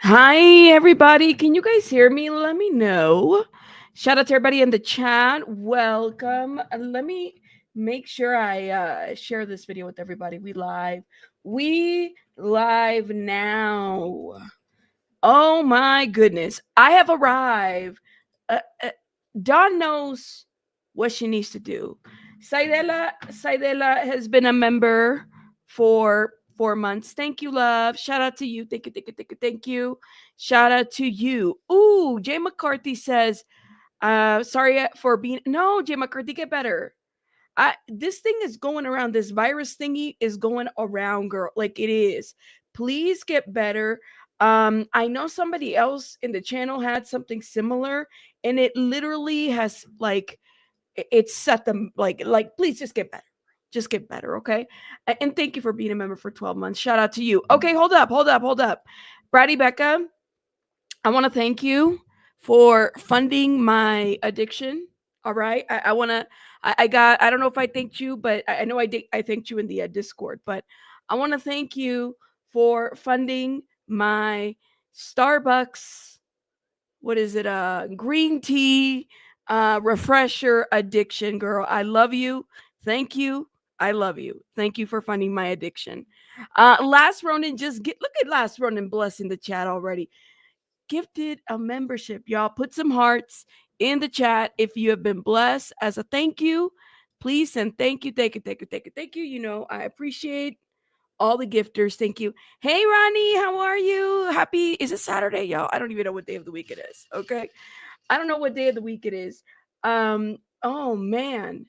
Hi, everybody. Can you guys hear me? Let me know. Shout out to everybody in the chat. Welcome. Let me make sure I share this video with everybody. We live. We live now. Oh my goodness. I have arrived. Dawn knows what she needs to do. Saidela has been a member for 4 months. Thank you, love. Shout out to you. Thank you, thank you, thank you, thank you. Shout out to you. Ooh, Jay McCarthy says, sorry for being no, Jay McCarthy, get better. This thing is going around. This virus thingy is going around, girl. Like it is. Please get better. I know somebody else in the channel had something similar, and it literally has like it set them like please just get better. Just get better, okay? And thank you for being a member for 12 months. Shout out to you. Okay, hold up. Bradie Becca, I want to thank you for funding my addiction. All right. I want to, I don't know if I thanked you, but I know I did. I thanked you in the Discord, but I want to thank you for funding my Starbucks. What is it? Green tea, refresher addiction, girl. I love you. Thank you. I love you. Thank you for funding my addiction. Last Ronin, look at Last Ronin blessing the chat already. Gifted a membership. Y'all put some hearts in the chat if you have been blessed as a thank you. Please send thank you, thank you, thank you, thank you, thank you. You know, I appreciate all the gifters. Thank you. Hey, Ronnie, how are you? Happy, is it Saturday, y'all? I don't even know what day of the week it is. Okay. I don't know what day of the week it is. Oh man.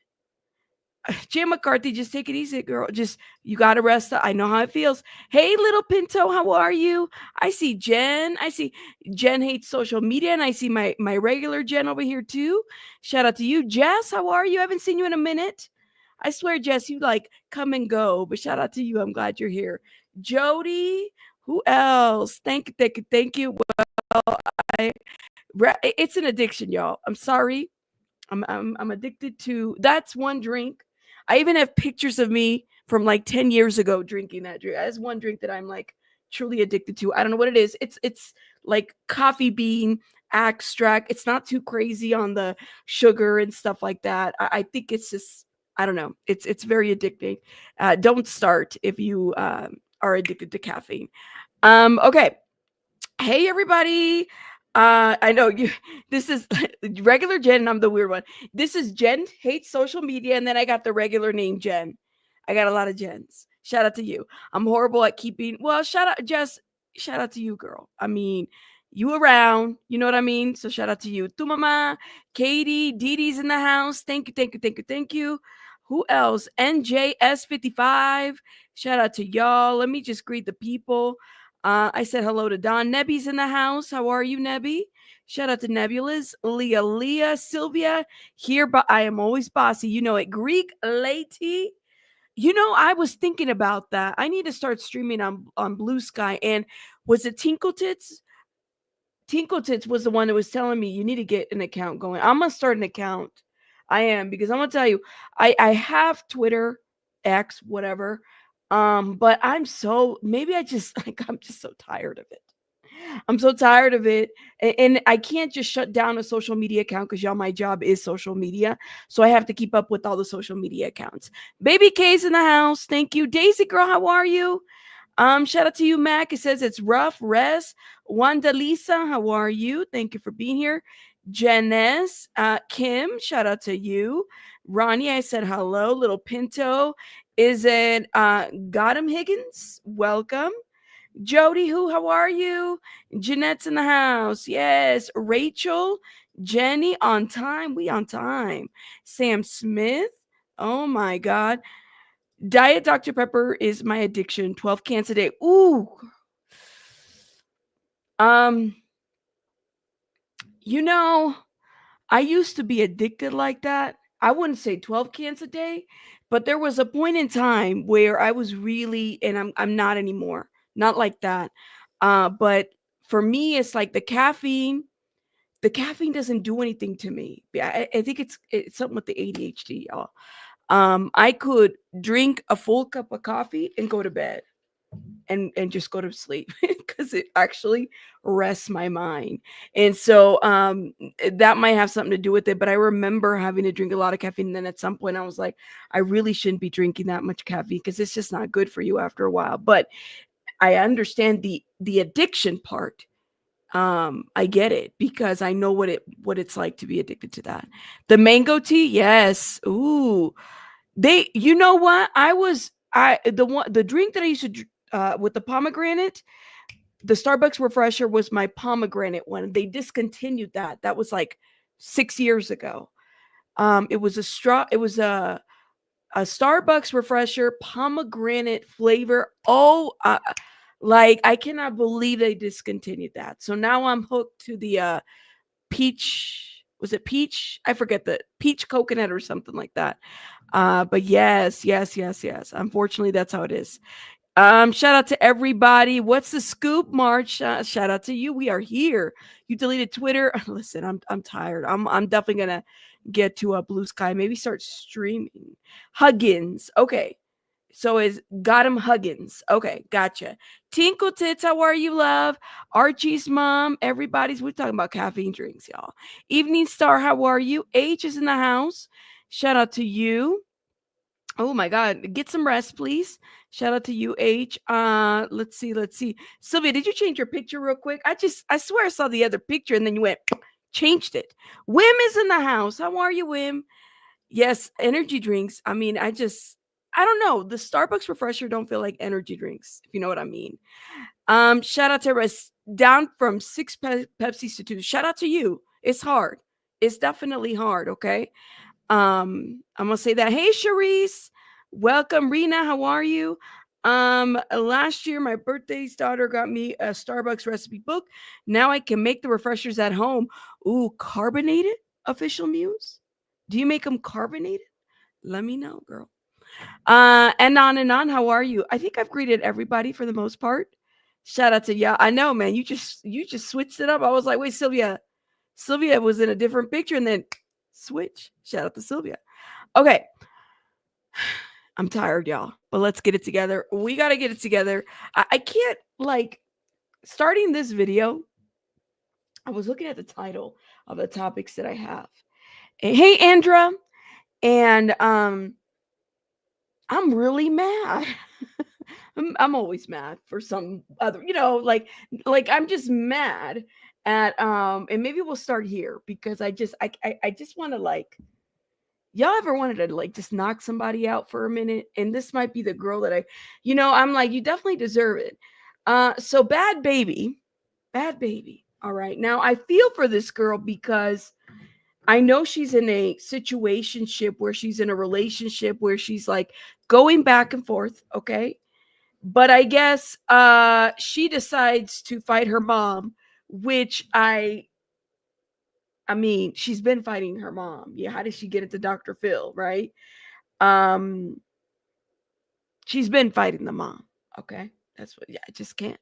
Jim McCarthy, just take it easy, girl. Just you gotta rest. I know how it feels. Hey, little Pinto, how are you? I see Jen. I see Jen hates social media, and I see my regular Jen over here too. Shout out to you, Jess. How are you? I haven't seen you in a minute. I swear, Jess, you like come and go, but shout out to you. I'm glad you're here. Jody, who else? Thank you, thank you, thank you. Well, it's an addiction, y'all. I'm sorry. I'm addicted to that's one drink. I even have pictures of me from like 10 years ago drinking that drink. That's one drink that I'm like truly addicted to. I don't know what it is. It's like coffee bean extract. It's not too crazy on the sugar and stuff like that. I think it's just I don't know. It's very addicting. Don't start if you are addicted to caffeine. Okay. Hey everybody. I know you this is regular Jen and I'm the weird one. This is Jen hates social media, and then I got the regular name Jen. I got a lot of Jens. Shout out to you. I'm horrible at keeping well, shout out Jess. Shout out to you, girl. I mean, you around, you know what I mean? So shout out to you. Tu mama, Katie, Dee Dee's in the house. Thank you, thank you, thank you, thank you. Who else? NJS55. Shout out to y'all. Let me just greet the people. I said hello to Don. Nebby's in the house. How are you, Nebby? Shout out to Nebulas, Leah, Sylvia here, but I am always bossy. You know it. Greek lady. You know, I was thinking about that. I need to start streaming on Blue Sky. And was it Tinkle Tits? Tinkle Tits was the one that was telling me you need to get an account going. I'm gonna start an account. I am because I'm gonna tell you, I have Twitter, X, whatever. But I'm so maybe I just like I'm just so tired of it. I'm so tired of it. And I can't just shut down a social media account because y'all, my job is social media. So I have to keep up with all the social media accounts. Baby K's in the house. Thank you. Daisy girl, how are you? Shout out to you, Mac. It says it's rough. Res. Wanda Lisa, how are you? Thank you for being here. Janice, Kim, shout out to you. Ronnie, I said hello. Little Pinto. Is it Gotham Higgins? Welcome. Jody, how are you? Jeanette's in the house. Yes. Rachel, Jenny, on time. We on time. Sam Smith. Oh my God. Diet Dr. Pepper is my addiction. 12 cans a day. Ooh. Um, you know, I used to be addicted like that. I wouldn't say 12 cans a day, but there was a point in time where I was really, and I'm not anymore. Not like that. But for me, it's like the caffeine. The caffeine doesn't do anything to me. I think it's something with the ADHD, y'all. I could drink a full cup of coffee and go to bed. and just go to sleep because it actually rests my mind. And so that might have something to do with it. But I remember having to drink a lot of caffeine. And then at some point I was like, I really shouldn't be drinking that much caffeine because it's just not good for you after a while. But I understand the addiction part. I get it because I know what it's like to be addicted to that. The mango tea, yes. Ooh, you know what? The drink that I used to with the pomegranate, the Starbucks refresher was my pomegranate one. They discontinued that. That was like 6 years ago. It was a Starbucks refresher pomegranate flavor. Oh, like I cannot believe they discontinued that. So now I'm hooked to the peach. Was it peach? I forget, the peach coconut or something like that. But yes. Unfortunately, that's how it is. Shout out to everybody. What's the scoop, March? Shout out to you. We are here. You deleted Twitter. Listen, I'm tired. I'm definitely gonna get to a Blue Sky. Maybe start streaming. Huggins. Okay. So is got him Huggins. Okay, gotcha. Tinkle Tits, how are you, love? Archie's mom. We're talking about caffeine drinks, y'all. Evening Star, how are you? H is in the house. Shout out to you. Oh my God. Get some rest, please. Shout out to you, H. Let's see. Sylvia, did you change your picture real quick? I swear I saw the other picture and then you went, changed it. Wim is in the house. How are you, Wim? Yes, energy drinks. I mean, I don't know. The Starbucks refresher don't feel like energy drinks, if you know what I mean. Shout out to us down from 6 Pepsis to 2. Shout out to you. It's hard. It's definitely hard, okay? I'm gonna say that. Hey, Charisse, welcome. Rena, how are you? Last year my birthday's daughter got me a Starbucks recipe book. Now I can make the refreshers at home. Ooh, carbonated, official Muse. Do you make them carbonated? Let me know, girl. And on. How are you? I think I've greeted everybody for the most part. Shout out to y'all. I know, man. You just switched it up. I was like, wait, Sylvia was in a different picture and then switch. Shout out to Sylvia. Okay. I'm tired, y'all, but let's get it together. We got to get it together. I can't, like, starting this video, I was looking at the title of the topics that I have. Hey, Andra. And I'm really mad. I'm always mad for some other, like I'm just mad at and maybe we'll start here because I just want to, like, y'all ever wanted to, like, just knock somebody out for a minute? And this might be the girl that I'm like, you definitely deserve it. So Bhad Bhabie. All right. Now I feel for this girl because I know she's in a situationship where she's in a relationship where she's like going back and forth, okay? But I guess she decides to fight her mom, which I mean, she's been fighting her mom. Yeah, how did she get it to Dr. Phil, right? Um she's been fighting the mom, okay? That's what, yeah, I just can't.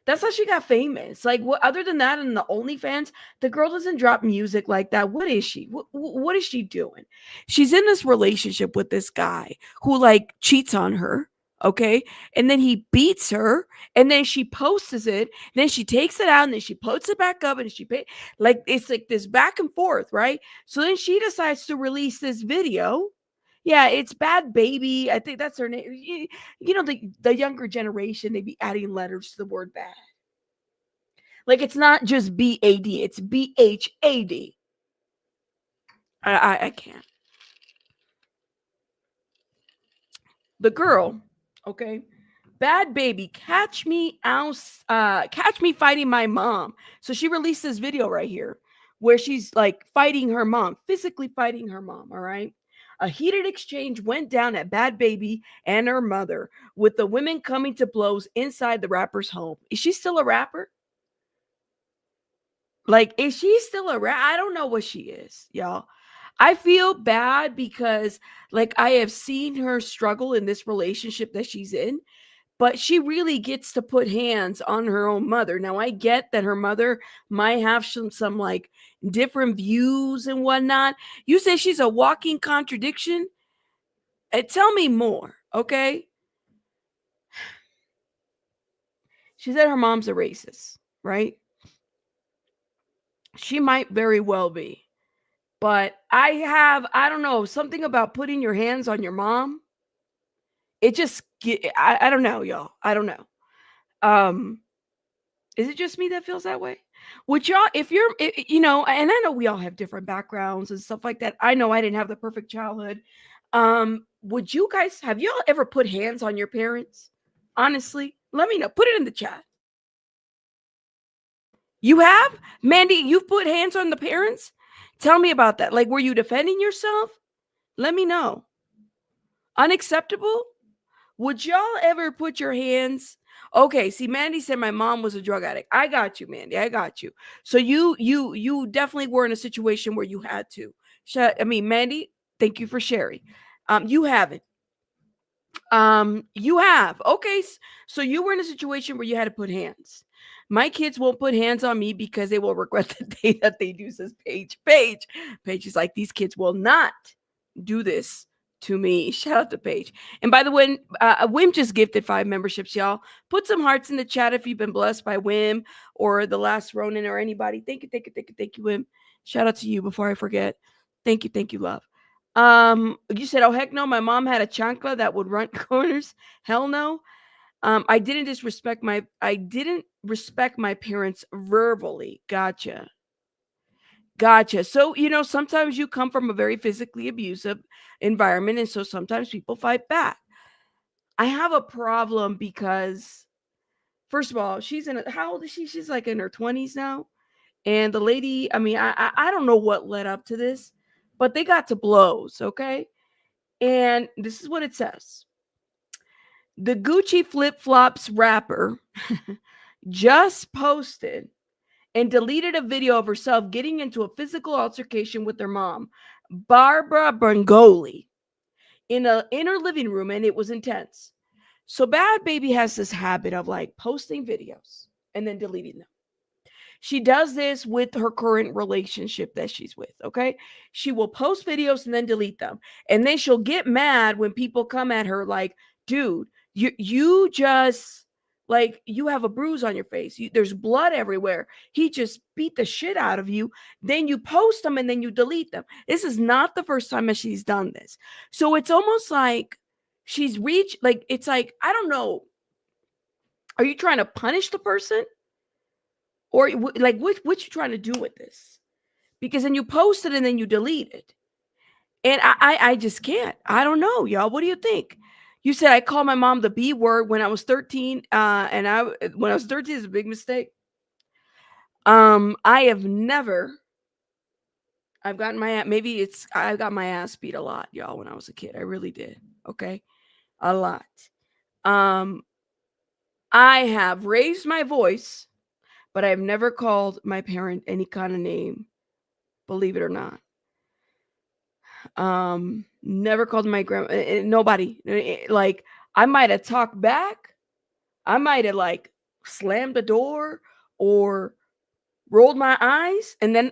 That's how she got famous. Like, what other than that and the OnlyFans, the girl doesn't drop music like that. What is she? What is she doing? She's in this relationship with this guy who, like, cheats on her, okay? And then he beats her, and then she posts it, then she takes it out, and then she puts it back up, and like, it's like this back and forth, right? So then she decides to release this video. Yeah, it's Bhad Bhabie. I think that's her name. The younger generation, they be adding letters to the word bad. Like, it's not just BAD, it's BHAD. I can't. The girl, okay? Bhad Bhabie, catch me fighting my mom. So she released this video right here where she's like fighting her mom, physically fighting her mom, all right? A heated exchange went down at Bhad Bhabie and her mother, with the women coming to blows inside the rapper's home. Is she still a rapper? Like, is she still a rapper? I don't know what she is, y'all. I feel bad because, like, I have seen her struggle in this relationship that she's in, but she really gets to put hands on her own mother. Now, I get that her mother might have some like different views and whatnot. You say she's a walking contradiction? Tell me more, okay? She said her mom's a racist, right? She might very well be. But I don't know, something about putting your hands on your mom. It just, I don't know, y'all. I don't know. Um, is it just me that feels that way? Would y'all, if you're, and I know we all have different backgrounds and stuff like that. I know I didn't have the perfect childhood. Would you guys, have y'all ever put hands on your parents? Honestly, let me know. Put it in the chat. You have? Mandy, you've put hands on the parents? Tell me about that. Like, were you defending yourself? Let me know. Unacceptable? Would y'all ever put your hands? Okay, see, Mandy said my mom was a drug addict. I got you, Mandy. I got you. So you definitely were in a situation where you had to. Mandy, thank you for sharing. You haven't. You have. Okay, so you were in a situation where you had to put hands. My kids won't put hands on me because they will regret the day that they do, says Paige. Paige is like, these kids will not do this to me. Shout out to Paige. And by the way, Wim just gifted 5 memberships, y'all. Put some hearts in the chat if you've been blessed by Wim or the last Ronin or anybody. Thank you, Wim. Shout out to you before I forget. Thank you, love. You said, oh heck no, my mom had a chancla that would run corners. Hell no. I didn't respect my parents verbally. Gotcha. So, sometimes you come from a very physically abusive environment, and so sometimes people fight back. I have a problem because, first of all, how old is she? She's like in her 20s now. And the lady, I don't know what led up to this, but they got to blows, okay? And this is what it says. The Gucci Flip Flops rapper just posted and deleted a video of herself getting into a physical altercation with her mom, Barbara Bengoli, in her living room, and it was intense. So Bhad Bhabie has this habit of like posting videos and then deleting them. She does this with her current relationship that she's with, okay? She will post videos and then delete them. And then she'll get mad when people come at her like, dude, you just, like, you have a bruise on your face. There's blood everywhere. He just beat the shit out of you. Then you post them and then you delete them. This is not the first time that she's done this. So it's almost like she's reached, like, it's like, I don't know. Are you trying to punish the person? Or like, what you trying to do with this? Because then you post it and then you delete it. And I just can't. I don't know, y'all. What do you think? You said I called my mom the B word when I was 13. And when I was 13 is a big mistake. I have never. I got my ass beat a lot, y'all, when I was a kid. I really did. Okay. A lot. I have raised my voice, but I've never called my parent any kind of name. Believe it or not. Never called my grandma. Nobody. Like, I might have talked back. I might have like slammed the door or rolled my eyes and then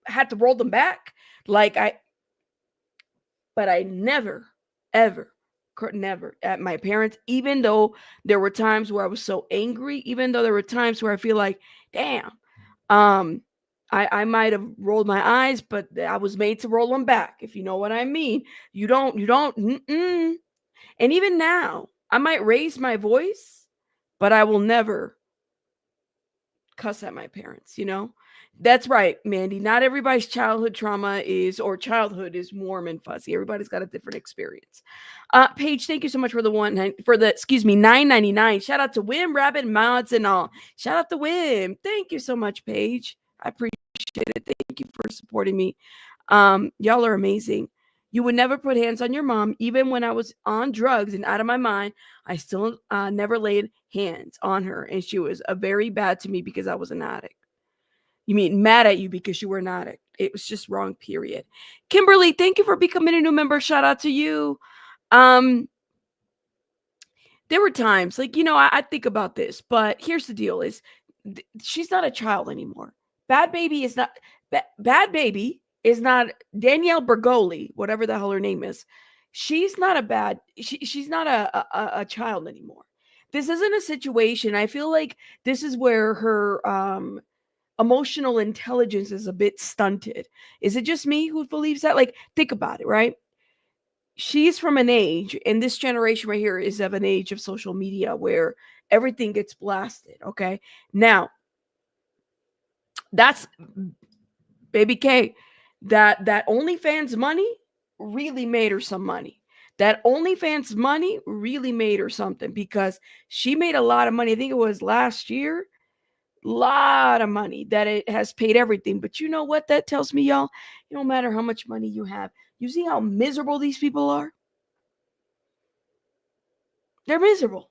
had to roll them back. But I never, ever, never at my parents, even though there were times where I was so angry, even though there were times where I feel like, damn, I might have rolled my eyes, but I was made to roll them back, if you know what I mean. You don't. And even now, I might raise my voice, but I will never cuss at my parents, That's right, Mandy. Not everybody's childhood is warm and fuzzy. Everybody's got a different experience. Paige, thank you so much for the $9.99. Shout out to Wim, Rabbit, Mods, and all. Shout out to Wim. Thank you so much, Paige. I appreciate it. Thank you for supporting me. Y'all are amazing. You would never put hands on your mom, even when I was on drugs and out of my mind. I still never laid hands on her, and she was very bad to me because I was an addict. You mean mad at you because you were an addict? It was just wrong, period. Kimberly, thank you for becoming a new member. Shout out to you. There were times, like, I think about this, but here's the deal: is she's not a child anymore. Bhad Bhabie is not. Bhad Bhabie is not Danielle Bergoli, whatever the hell her name is. She's not she's not a child anymore. this isn't a situation. I feel like this is where her emotional intelligence is a bit stunted. Is it just me who believes that? Like, think about it, right? She's from an age, and this generation right here is of an age of social media where everything gets blasted. Okay. Now, that's baby K. That OnlyFans money really made her some money. That OnlyFans money really made her something because she made a lot of money. I think it was last year. Lot of money that it has paid everything. But you know what that tells me, y'all? It don't matter how much money you have. You see how miserable these people are? They're miserable.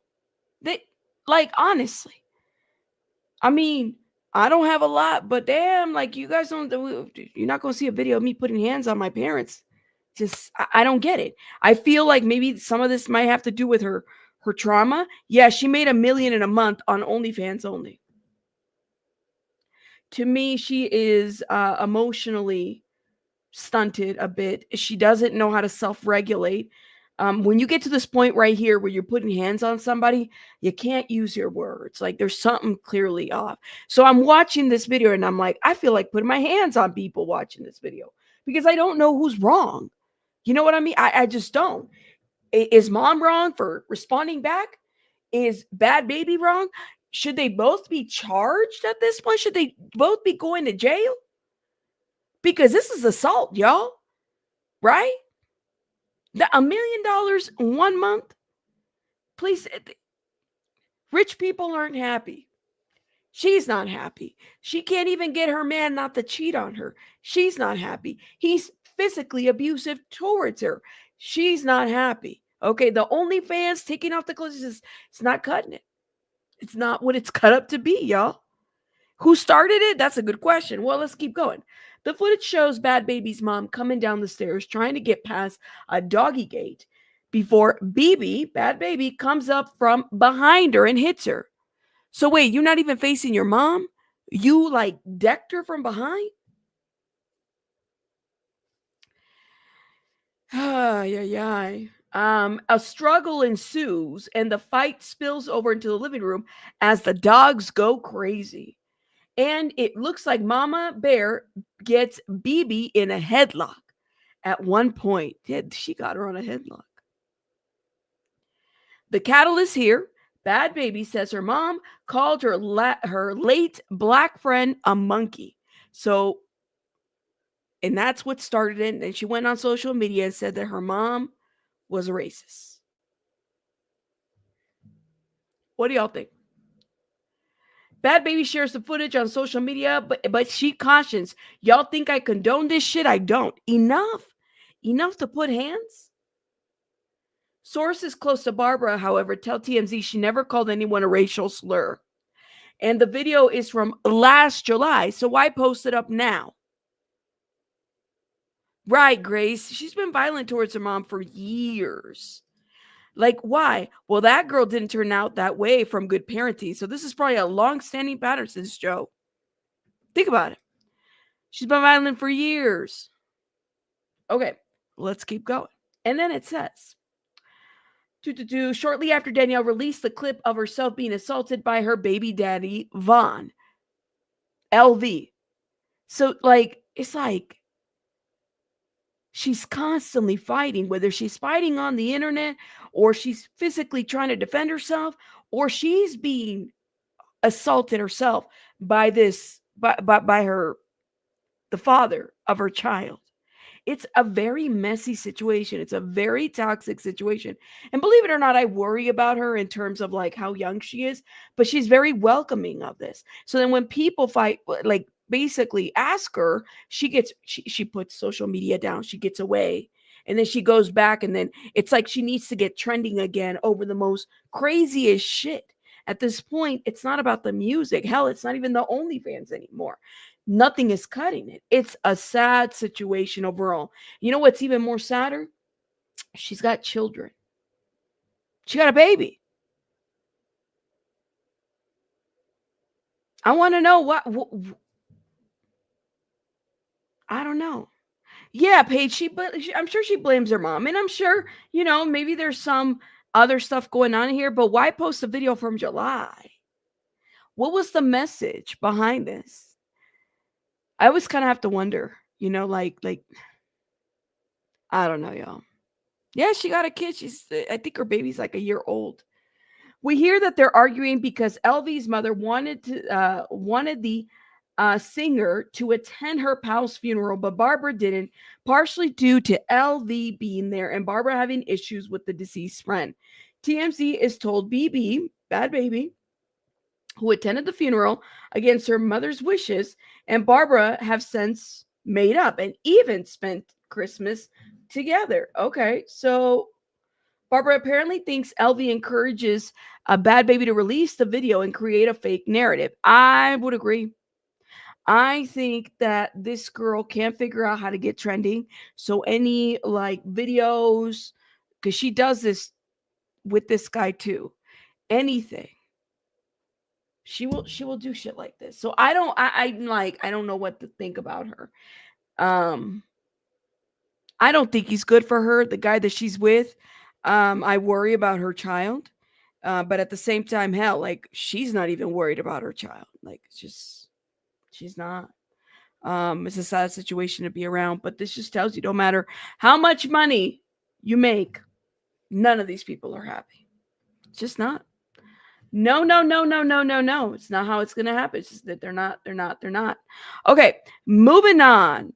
They, like, honestly. I mean, I don't have a lot, but damn, like, you guys don't, you're not gonna see a video of me putting hands on my parents. Just I don't get it. I feel like maybe some of this might have to do with her trauma. Yeah, she made 1 million in a month on OnlyFans only. To me, she is emotionally stunted a bit. She doesn't know how to self-regulate. When you get to this point right here where you're putting hands on somebody, you can't use your words. Like, there's something clearly off. So I'm watching this video and I'm like, I feel like putting my hands on people watching this video because I don't know who's wrong. You know what I mean? I just don't. Is mom wrong for responding back? Is Bhad Bhabie wrong? Should they both be charged at this point? Should they both be going to jail? Because this is assault, y'all. Right? $1 million 1 month? Please, rich people aren't happy. She's not happy. She can't even get her man not to cheat on her. She's not happy. He's physically abusive towards her. She's not happy. Okay, the OnlyFans taking off the clothes it's not cutting it. It's not what it's cut up to be, y'all. Who started it? That's a good question. Well, let's keep going. The footage shows Bhad Bhabie's mom coming down the stairs trying to get past a doggy gate before Bhad Bhabie, comes up from behind her and hits her. So wait, you're not even facing your mom? You like decked her from behind? Ay, ay, ay. A struggle ensues and the fight spills over into the living room as the dogs go crazy. And it looks like Mama Bear gets Bhabie in a headlock at one point. Yeah, she got her on a headlock. The catalyst here, Bhad Bhabie says her mom called her late black friend a monkey. So, and that's what started it. And she went on social media and said that her mom was a racist. What do y'all think? Bhad Bhabie shares the footage on social media, but she cautions, y'all think I condone this shit? I don't. Enough to put hands? Sources close to Barbara, however, tell TMZ she never called anyone a racial slur. And the video is from last July, so why post it up now? Right, Grace. She's been violent towards her mom for years. Like, why? Well, that girl didn't turn out that way from good parenting. So this is probably a long-standing pattern since Joe. Think about it. She's been violent for years. Okay, let's keep going. And then it says, shortly after Danielle released the clip of herself being assaulted by her baby daddy, Vaughn, LV. So, like, it's like she's constantly fighting, whether she's fighting on the internet or she's physically trying to defend herself or she's being assaulted herself by her, the father of her child. It's a very messy situation. It's a very toxic situation. And believe it or not, I worry about her in terms of like how young she is, but she's very welcoming of this. So then when people fight, like basically ask her, she puts social media down, she gets away. And then she goes back and then it's like she needs to get trending again over the most craziest shit. At this point, it's not about the music. Hell, it's not even the OnlyFans anymore. Nothing is cutting it. It's a sad situation overall. You know what's even more sadder? She's got children. She got a baby. I want to know what I don't know. Yeah, Paige, I'm sure she blames her mom. And I'm sure, maybe there's some other stuff going on here, but why post a video from July? What was the message behind this? I always kind of have to wonder, like I don't know, y'all. Yeah, she got a kid. I think her baby's like a year old. We hear that they're arguing because LV's mother wanted the singer to attend her pal's funeral, but Barbara didn't, partially due to LV being there and Barbara having issues with the deceased friend. TMZ is told BB, Bhad Bhabie, who attended the funeral against her mother's wishes, and Barbara have since made up and even spent Christmas together. Okay, so Barbara apparently thinks LV encourages a Bhad Bhabie to release the video and create a fake narrative. I would agree. I think that this girl can't figure out how to get trending. So any like videos, because she does this with this guy too. Anything. She will do shit like this. So I don't know what to think about her. I don't think he's good for her, the guy that she's with. I worry about her child. But at the same time, hell, like she's not even worried about her child. Like it's just she's not. It's a sad situation to be around, but this just tells you no matter how much money you make, none of these people are happy. It's just not. No, no, no, no, no, no, no. It's not how it's gonna happen. It's just that they're not. Okay, moving on.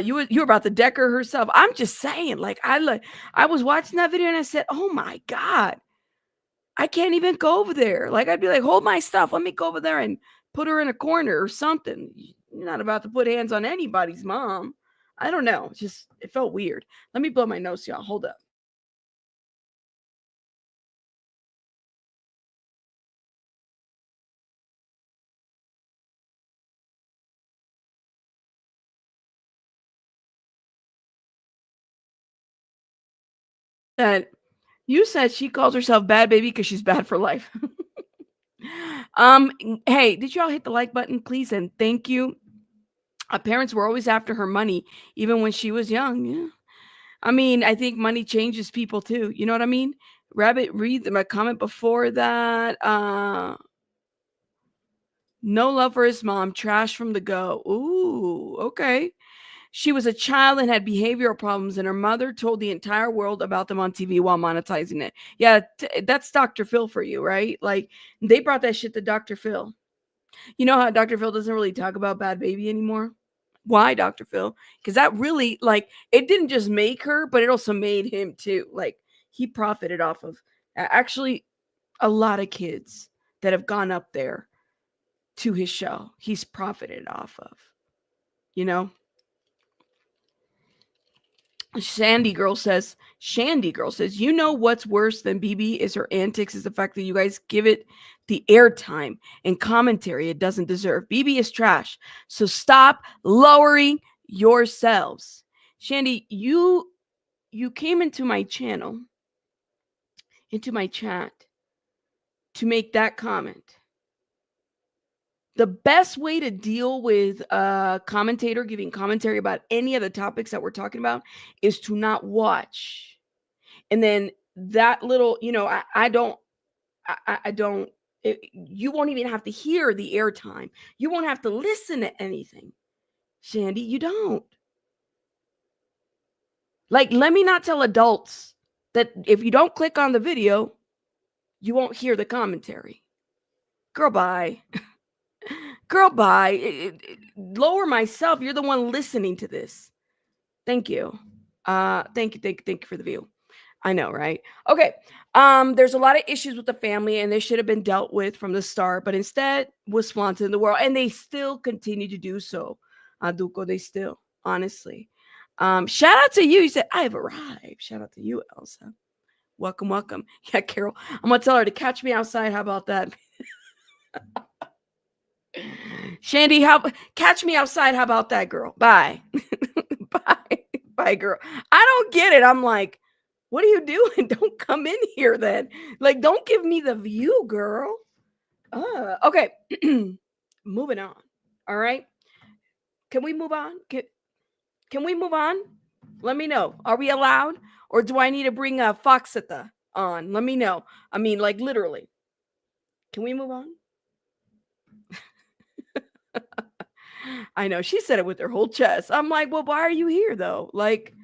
You were about to decker herself. I'm just saying, like I was watching that video and I said, oh my God, I can't even go over there. Like I'd be like, hold my stuff. Let me go over there and put her in a corner or something. You're not about to put hands on anybody's mom. I don't know. It felt weird. Let me blow my nose, y'all. Hold up. That you said she calls herself Bhad Bhabie because she's bad for life. Hey, did y'all hit the like button, please? And thank you. Our parents were always after her money, even when she was young. Yeah. I mean, I think money changes people too. You know what I mean? Rabbit, read my comment before that. No love for his mom, trash from the go. Ooh, okay. She was a child and had behavioral problems, and her mother told the entire world about them on TV while monetizing it. Yeah, that's Dr. Phil for you, right? Like, they brought that shit to Dr. Phil. You know how Dr. Phil doesn't really talk about Bhad Bhabie anymore? Why, Dr. Phil? Because that really, like, it didn't just make her, but it also made him too. Like, he profited off of actually a lot of kids that have gone up there to his show. He's profited off of, you know? Shandy Girl says, you know what's worse than BB is her antics is the fact that you guys give it the airtime and commentary it doesn't deserve. BB is trash. So stop lowering yourselves. Shandy, you came into my channel, into my chat to make that comment. The best way to deal with a commentator giving commentary about any of the topics that we're talking about is to not watch. And then that little, I don't, you won't even have to hear the airtime. You won't have to listen to anything. Shandy, you don't. Like, let me not tell adults that if you don't click on the video, you won't hear the commentary. Girl, bye. Girl, bye. Lower myself. You're the one listening to this. Thank you. Thank you for the view. I know, right? Okay. There's a lot of issues with the family, and they should have been dealt with from the start, but instead was flaunted in the world, and they still continue to do so. Duco, they still, honestly. Shout out to you. You said, I've arrived. Shout out to you, Elsa. Welcome, welcome. Yeah, Carol. I'm gonna tell her to catch me outside. How about that? Shandy, catch me outside. How about that, girl? Bye. Bye, girl. I don't get it. I'm like, what are you doing? Don't come in here then. Like, don't give me the view, girl. Okay. Moving on. All right. Can we move on? Can we move on? Let me know. Are we allowed? Or do I need to bring a Foxita? on. Let me know. I mean, like literally. Can we move on? I know she said it with her whole chest. I'm like, well, why are you here though? Like,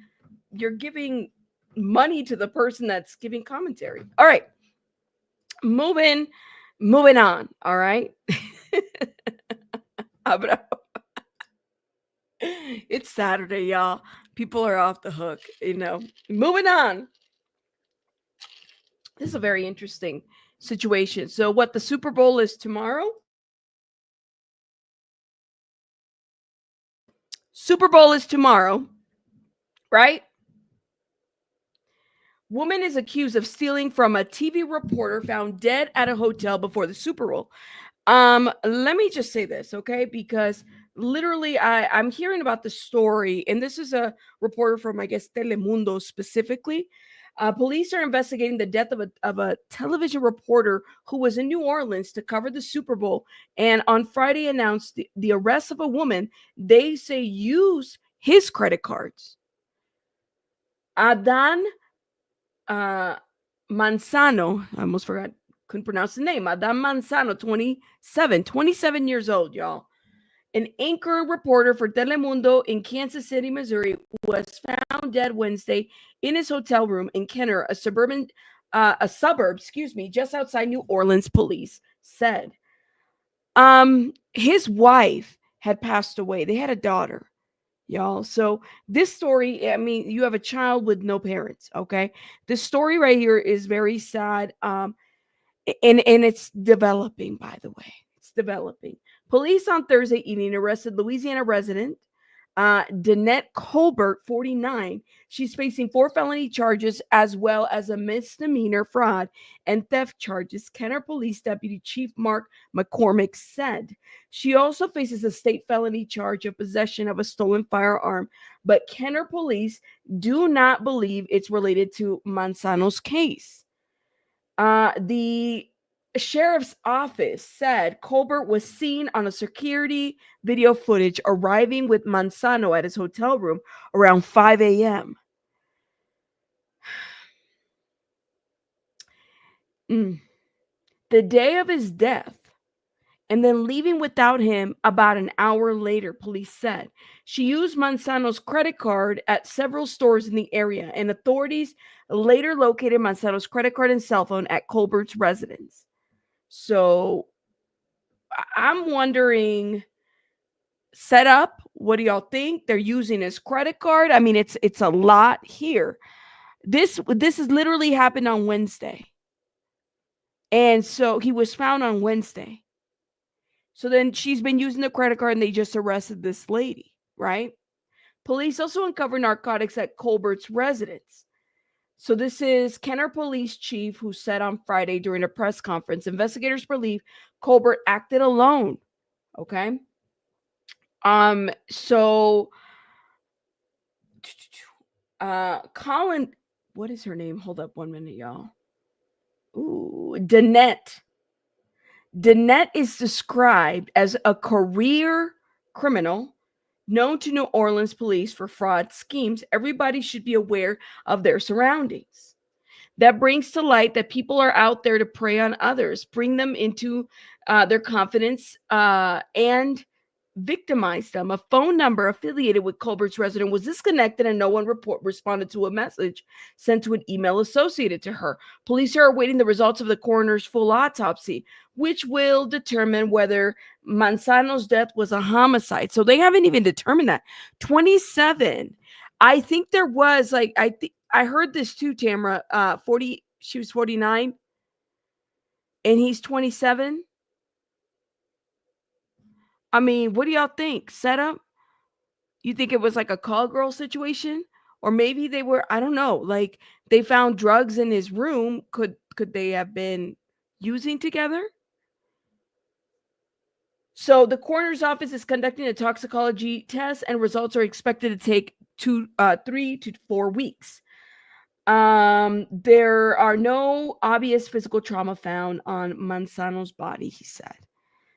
you're giving money to the person that's giving commentary. All right, moving, moving on. All right. It's Saturday, y'all. People are off the hook, you know. Moving on. This is a very interesting situation. So, what the Super Bowl is tomorrow? Super Bowl is tomorrow, right? Woman is accused of stealing from a TV reporter found dead at a hotel before the Super Bowl. Let me just say this, okay? Because literally I'm hearing about the story, and this is a reporter from, I guess, Telemundo specifically. Police are investigating the death of a television reporter who was in New Orleans to cover the Super Bowl, and on Friday announced the arrest of a woman they say used his credit cards. Adan Manzano, I almost forgot, couldn't pronounce the name. Adan Manzano, 27 years old, y'all. An anchor reporter for Telemundo in Kansas City, Missouri, was found dead Wednesday in his hotel room in Kenner, a suburb, just outside New Orleans, police said. His wife had passed away. They had a daughter, y'all. So this story, I mean, you have a child with no parents, okay? This story right here is very sad. And it's developing, by the way. It's developing. Police on Thursday evening arrested Louisiana resident Danette Colbert, 49. She's facing 4 felony charges as well as a misdemeanor fraud and theft charges, Kenner Police Deputy Chief Mark McCormick said. She also faces a state felony charge of possession of a stolen firearm, but Kenner Police do not believe it's related to Manzano's case. The sheriff's office said Colbert was seen on a security video footage arriving with Manzano at his hotel room around 5 a.m. The day of his death, and then leaving without him about an hour later, police said. She used Manzano's credit card at several stores in the area, and authorities later located Manzano's credit card and cell phone at Colbert's residence. So I'm wondering, set up, what do y'all think? They're using his credit card. I mean, it's a lot here. This has literally happened on Wednesday. And so he was found on Wednesday. So then she's been using the credit card and they just arrested this lady, right? Police also uncovered narcotics at Colbert's residence. So this is Kenner Police Chief who said on Friday during a press conference, investigators believe Colbert acted alone. Okay. So Colin, what is her name? Hold up 1 minute, y'all. Ooh, Danette. Danette is described as a career criminal known to New Orleans police for fraud schemes. Everybody should be aware of their surroundings. That brings to light that people are out there to prey on others, bring them into their confidence and victimize them. A phone number affiliated with Colbert's resident was disconnected and no one responded to a message sent to an email associated to her. Police are awaiting the results of the coroner's full autopsy, which will determine whether Manzano's death was a homicide. So they haven't even determined that. 27. I think there was like, I heard this too, Tamara. 40, she was 49 and he's 27. I mean, what do y'all think? Setup? You think it was like a call girl situation? Or maybe they were, I don't know, like they found drugs in his room. Could they have been using together? So the coroner's office is conducting a toxicology test and results are expected to take 3 to 4 weeks. There are no obvious physical trauma found on Manzano's body, he said.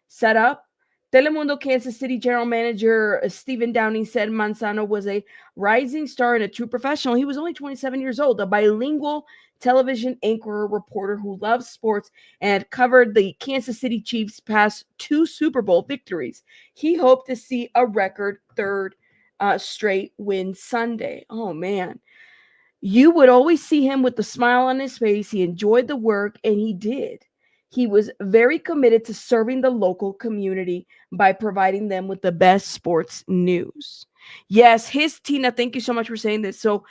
Set up. Telemundo Kansas City General Manager Stephen Downing said Manzano was a rising star and a true professional. He was only 27 years old, a bilingual television anchor reporter who loves sports and had covered the Kansas City Chiefs' past 2 Super Bowl victories. He hoped to see a record third straight win Sunday. Oh, man. You would always see him with the smile on his face. He enjoyed the work, and he did. He was very committed to serving the local community by providing them with the best sports news. Yes, Tina, thank you so much for saying this. So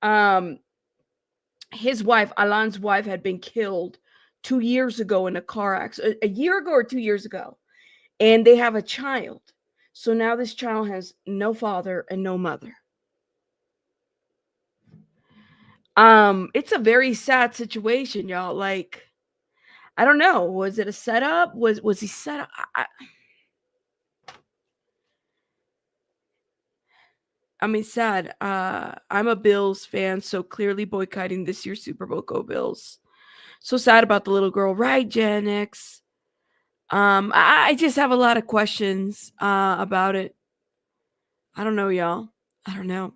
um, his wife, Alan's wife, had been killed 2 years ago in a car accident, a year ago or 2 years ago, and they have a child. So now this child has no father and no mother. It's a very sad situation, y'all. Like, I don't know. Was it a setup? Was he set up? I mean, sad. I'm a Bills fan, so clearly boycotting this year's Super Bowl. Go Bills. So sad about the little girl, right, Gen X? I just have a lot of questions about it. I don't know, y'all. I don't know.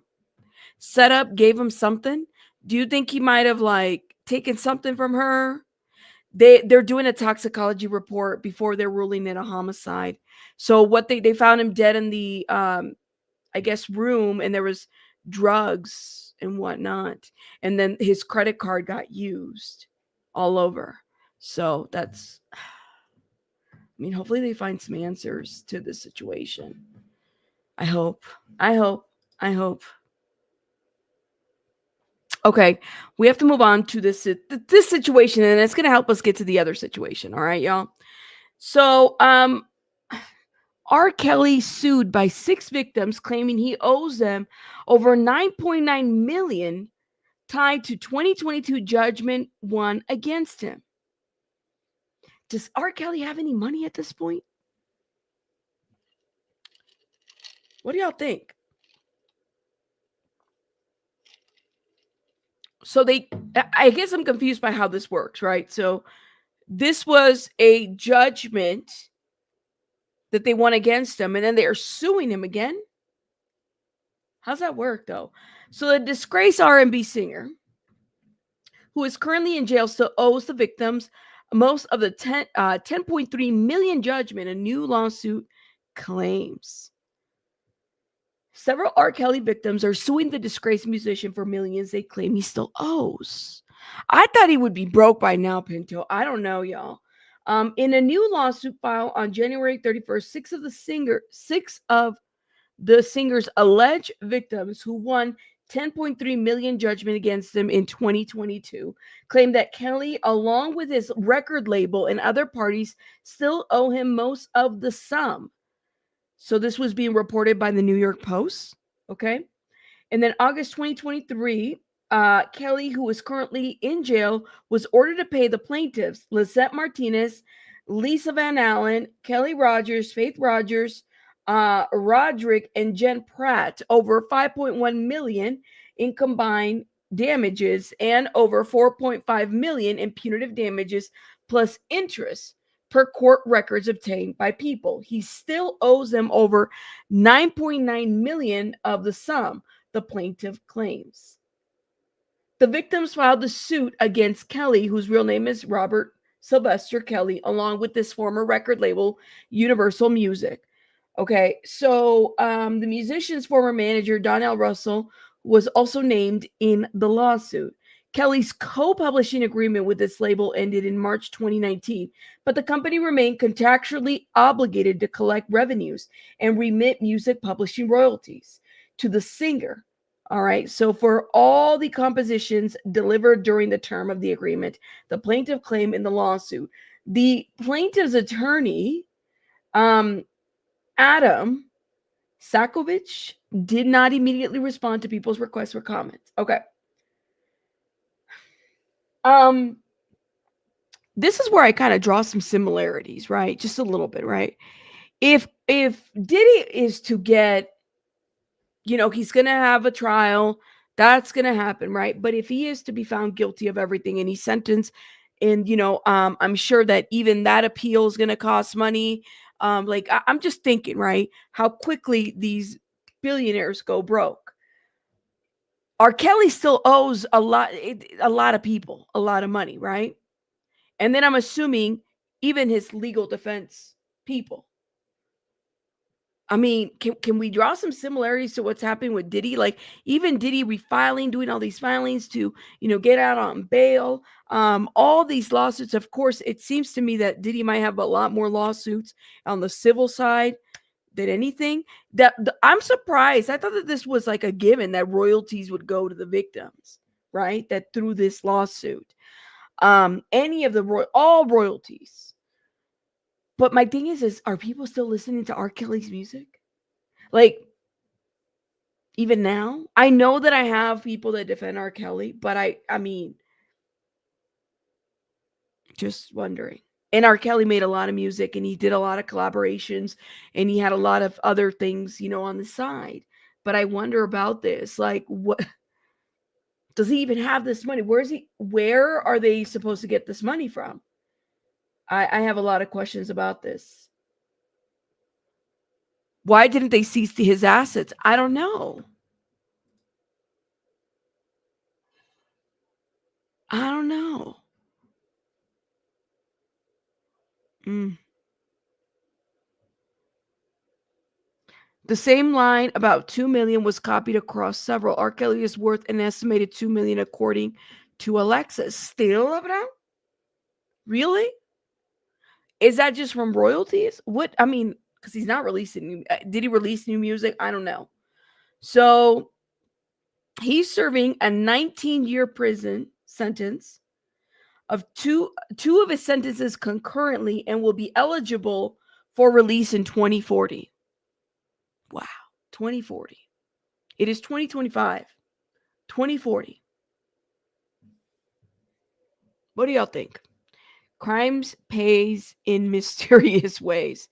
Setup gave him something. Do you think he might have like taken something from her? They're doing a toxicology report before they're ruling it a homicide. So what they found him dead in the I guess room, and there was drugs and whatnot, and then his credit card got used all over. So that's, I mean, hopefully they find some answers to this situation. I hope. I hope. I hope. Okay, we have to move on to this situation, and it's going to help us get to the other situation. All right, y'all. So, R. Kelly sued by 6 victims, claiming he owes them over $9.9 million, tied to 2022 judgment won against him. Does R. Kelly have any money at this point? What do y'all think? So I guess I'm confused by how this works, right? So this was a judgment that they won against him, and then they are suing him again. How's that work, though? So the disgraced R&B singer, who is currently in jail, still owes the victims most of the 10.3 million judgment a new lawsuit claims. Several R. Kelly victims are suing the disgraced musician for millions they claim he still owes. I thought he would be broke by now, Pinto. I don't know, y'all. In a new lawsuit filed on January 31st, six of the singer's alleged victims, who won 10.3 million judgment against them in 2022, claimed that Kelly, along with his record label and other parties, still owe him most of the sum. So this was being reported by the New York Post. Okay. And then August 2023, Kelly, who is currently in jail, was ordered to pay the plaintiffs, Lisette Martinez, Lisa Van Allen, Kelly Rogers, Faith Rogers, Roderick, and Jen Pratt, over $5.1 million in combined damages and over $4.5 million in punitive damages plus interest, per court records obtained by People. He still owes them over $9.9 million of the sum, the plaintiff claims. The victims filed the suit against Kelly, whose real name is Robert Sylvester Kelly, along with this former record label, Universal Music. Okay, so the musician's former manager, Donnell Russell, was also named in the lawsuit. Kelly's co-publishing agreement with this label ended in March 2019, but the company remained contractually obligated to collect revenues and remit music publishing royalties to the singer. All right, so for all the compositions delivered during the term of the agreement, the plaintiff claimed in the lawsuit. The plaintiff's attorney, Adam Sakovich, did not immediately respond to People's requests for comments. Okay. This is where I kind of draw some similarities, right? Just a little bit, right? If Diddy is to get, he's going to have a trial, that's going to happen, right? But if he is to be found guilty of everything and he's sentenced, and I'm sure that even that appeal is going to cost money. I'm just thinking, right, how quickly these billionaires go broke. R. Kelly still owes a lot of people a lot of money, right? And then I'm assuming even his legal defense people. I mean, can we draw some similarities to what's happening with Diddy? Like even Diddy refiling, doing all these filings to, get out on bail. All these lawsuits. Of course, it seems to me that Diddy might have a lot more lawsuits on the civil side than anything. I'm surprised. I thought that this was like a given that royalties would go to the victims, right? That through this lawsuit, any of all royalties. But my thing is are people still listening to R. Kelly's music? Like, even now? I know that I have people that defend R. Kelly, but I mean, just wondering. And R. Kelly made a lot of music and he did a lot of collaborations and he had a lot of other things, on the side. But I wonder about this. Like, what does he even have this money? Where are they supposed to get this money from? I have a lot of questions about this. Why didn't they seize his assets? I don't know. I don't know. The same line about 2 million was copied across several. R. Kelly is worth an estimated 2 million according to Alexa. Still, Abraham? Really? Is that just from royalties? What I mean, because he's not releasing new. Did he release new music? I don't know. So he's serving a 19-year prison sentence of two of his sentences concurrently and will be eligible for release in 2040. Wow, 2040. It is 2025. 2040. What do y'all think? Crimes pays in mysterious ways.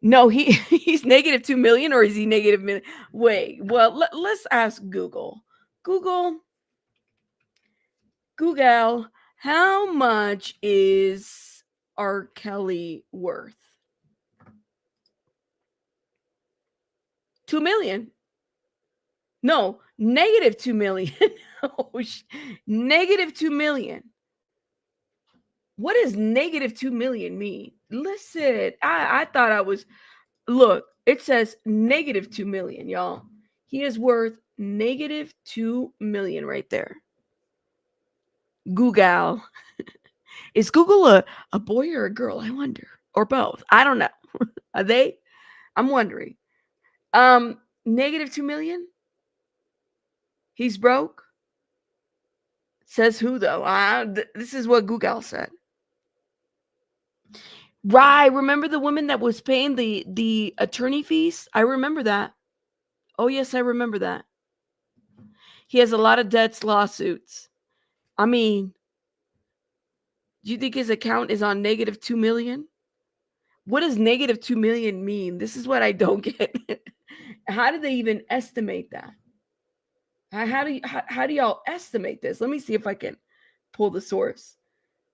No, he's negative 2 million, or is he negative million? Wait, well, let's ask Google. Google, how much is R. Kelly worth? 2 million. No, negative 2 million. Negative 2 million. What does negative 2 million mean? Listen, I thought I was. Look, it says negative 2 million, y'all. He is worth negative 2 million right there. Google. Is Google a boy or a girl? I wonder. Or both. I don't know. Are they? I'm wondering. Negative 2 million? He's broke? Says who though? This is what Google said. Right. Remember the woman that was paying the attorney fees? I remember that. Oh, yes, I remember that. He has a lot of debts, lawsuits. I mean, do you think his account is on negative 2 million? What does negative 2 million mean? This is what I don't get. How do they even estimate that? How do y'all estimate this? Let me see if I can pull the source.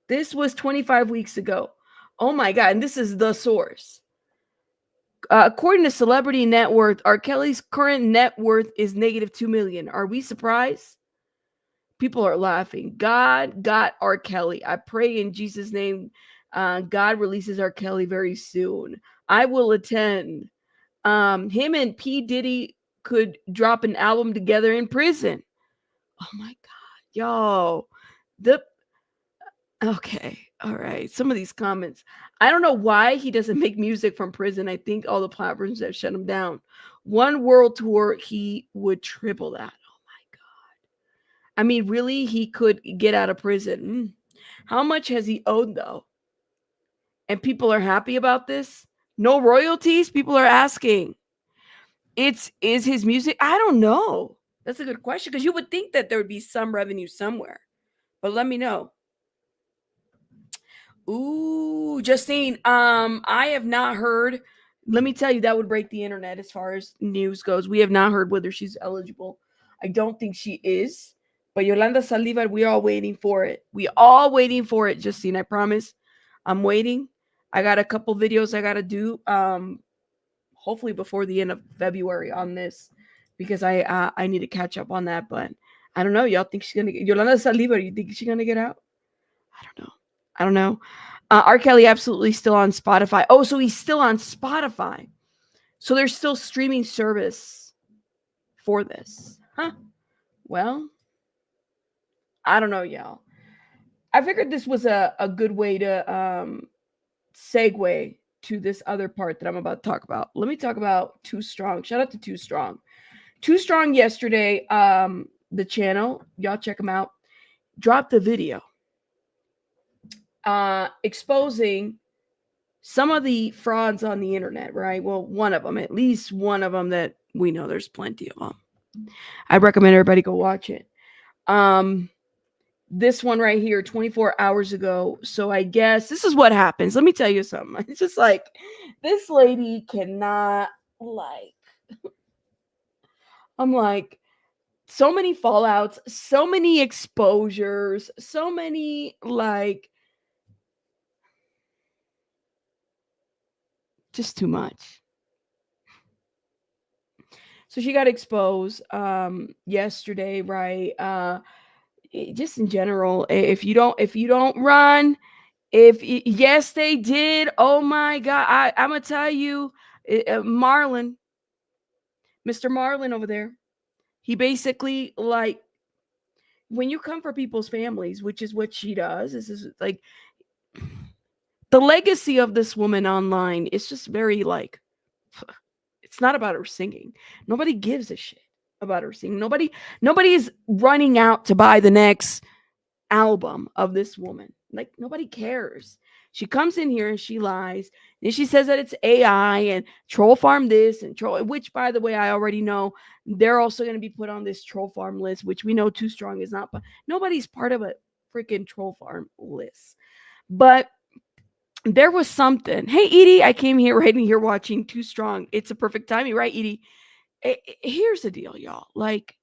This was 25 weeks ago. Oh my God. And this is the source. According to Celebrity Net Worth, R. Kelly's current net worth is negative 2 million. Are we surprised? People are laughing. God got R. Kelly. I pray in Jesus' name, God releases R. Kelly very soon. I will attend. Him and P. Diddy could drop an album together in prison. Oh my God, yo. Okay, all right. Some of these comments. I don't know why he doesn't make music from prison. I think all the platforms have shut him down. One world tour, he would triple that. Oh my God. I mean, really, he could get out of prison. How much has he owed though? And people are happy about this? No royalties? People are asking. Is his music? I don't know. That's a good question because you would think that there would be some revenue somewhere. But let me know. Ooh, Justine, I have not heard. Let me tell you, that would break the internet as far as news goes. We have not heard whether she's eligible. I don't think she is. But Yolanda Salivar, we are all waiting for it. We all waiting for it, Justine. I promise. I'm waiting. I got a couple videos I got to do. Hopefully before the end of February on this, because I need to catch up on that. But I don't know. Y'all think she's gonna get Yolanda Saliba? You think she's gonna get out? I don't know. I don't know. R. Kelly absolutely still on Spotify. Oh, so he's still on Spotify. So there's still streaming service for this. Huh. Well, I don't know, y'all. I figured this was a good way to segue to this other part that I'm about to talk about. Let me talk about Too Strong. Shout out to Too Strong. Too Strong yesterday, the channel, y'all check them out, dropped a video exposing some of the frauds on the internet, right? Well, one of them, at least one of them that we know. There's plenty of them. I recommend everybody go watch it. This one right here, 24 hours ago. So I guess this is what happens. Let me tell you something. It's just like this lady cannot I'm like, so many fallouts, so many exposures, so many just too much. So she got exposed yesterday, right? Just in general, if you don't run, yes they did. Oh my god, I'm gonna tell you, Marlon, Mr. Marlon over there, he basically when you come for people's families, which is what she does, this is like the legacy of this woman online is just very it's not about her singing. Nobody gives a shit about her singing. Nobody is running out to buy the next album of this woman. Like nobody cares. She comes in here and she lies. And she says that it's AI and troll farm this and troll, which by the way, I already know they're also going to be put on this troll farm list, which we know Too Strong is not, but nobody's part of a freaking troll farm list. But there was something. Hey, Edie, I came here right in here watching Too Strong. It's a perfect timing, right, Edie? Here's the deal, y'all. Like,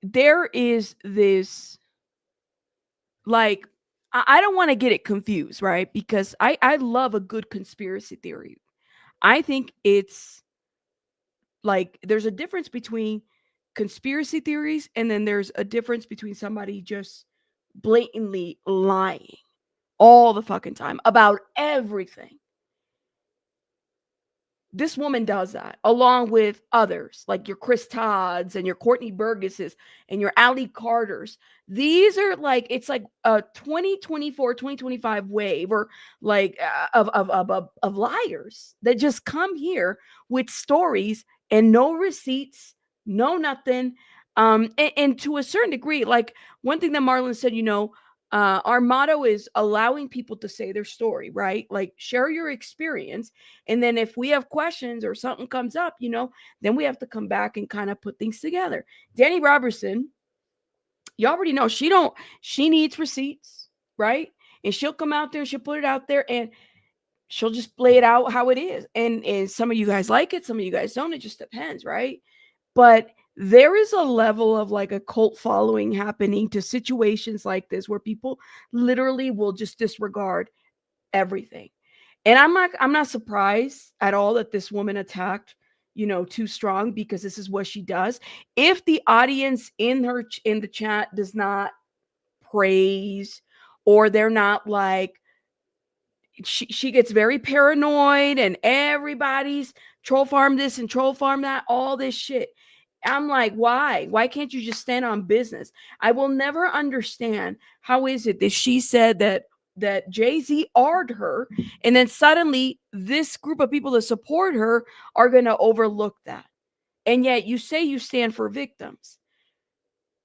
there is this, I don't want to get it confused, right? Because I love a good conspiracy theory. I think it's there's a difference between conspiracy theories and then there's a difference between somebody just blatantly lying all the fucking time about everything. This woman does that along with others like your Chris Todds and your Courtney Burgesses and your Ali Carters. These are it's like a 2024, 2025 wave or of liars that just come here with stories and no receipts, no nothing. And to a certain degree, one thing that Marlon said, our motto is allowing people to say their story, right? Like share your experience. And then if we have questions or something comes up, then we have to come back and kind of put things together. Danny Robertson, you already know she needs receipts, right? And she'll come out there, she'll put it out there and she'll just lay it out how it is. And some of you guys like it, some of you guys don't. It just depends, right? But there is a level of a cult following happening to situations like this where people literally will just disregard everything. And I'm not surprised at all that this woman attacked, Too Strong, because this is what she does. If the audience in the chat does not praise or they're not she gets very paranoid and everybody's troll farm this and troll farm that, all this shit. I'm like, why? Why can't you just stand on business? I will never understand how is it that she said that Jay-Z R'd her, and then suddenly this group of people that support her are going to overlook that. And yet you say you stand for victims.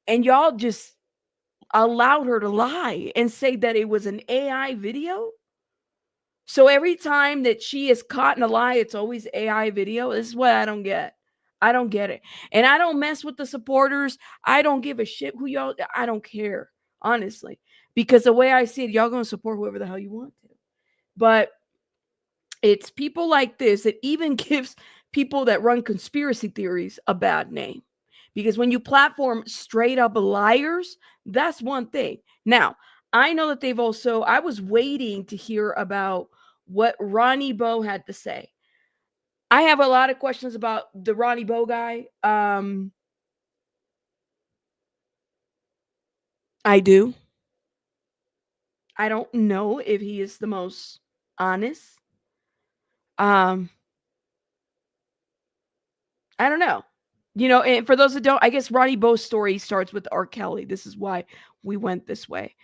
And y'all just allowed her to lie and say that it was an AI video. So every time that she is caught in a lie, it's always AI video. This is what I don't get. I don't get it. And I don't mess with the supporters. I don't give a shit who y'all, I don't care, honestly. Because the way I see it, y'all going to support whoever the hell you want to. But it's people like this that even gives people that run conspiracy theories a bad name. Because when you platform straight up liars, that's one thing. Now, I know that I was waiting to hear about what Ronnie Bo had to say. I have a lot of questions about the Ronnie Bo guy. I do. I don't know if he is the most honest. Um, I don't know. And for those that don't, I guess Ronnie Bo's story starts with R. Kelly. This is why we went this way.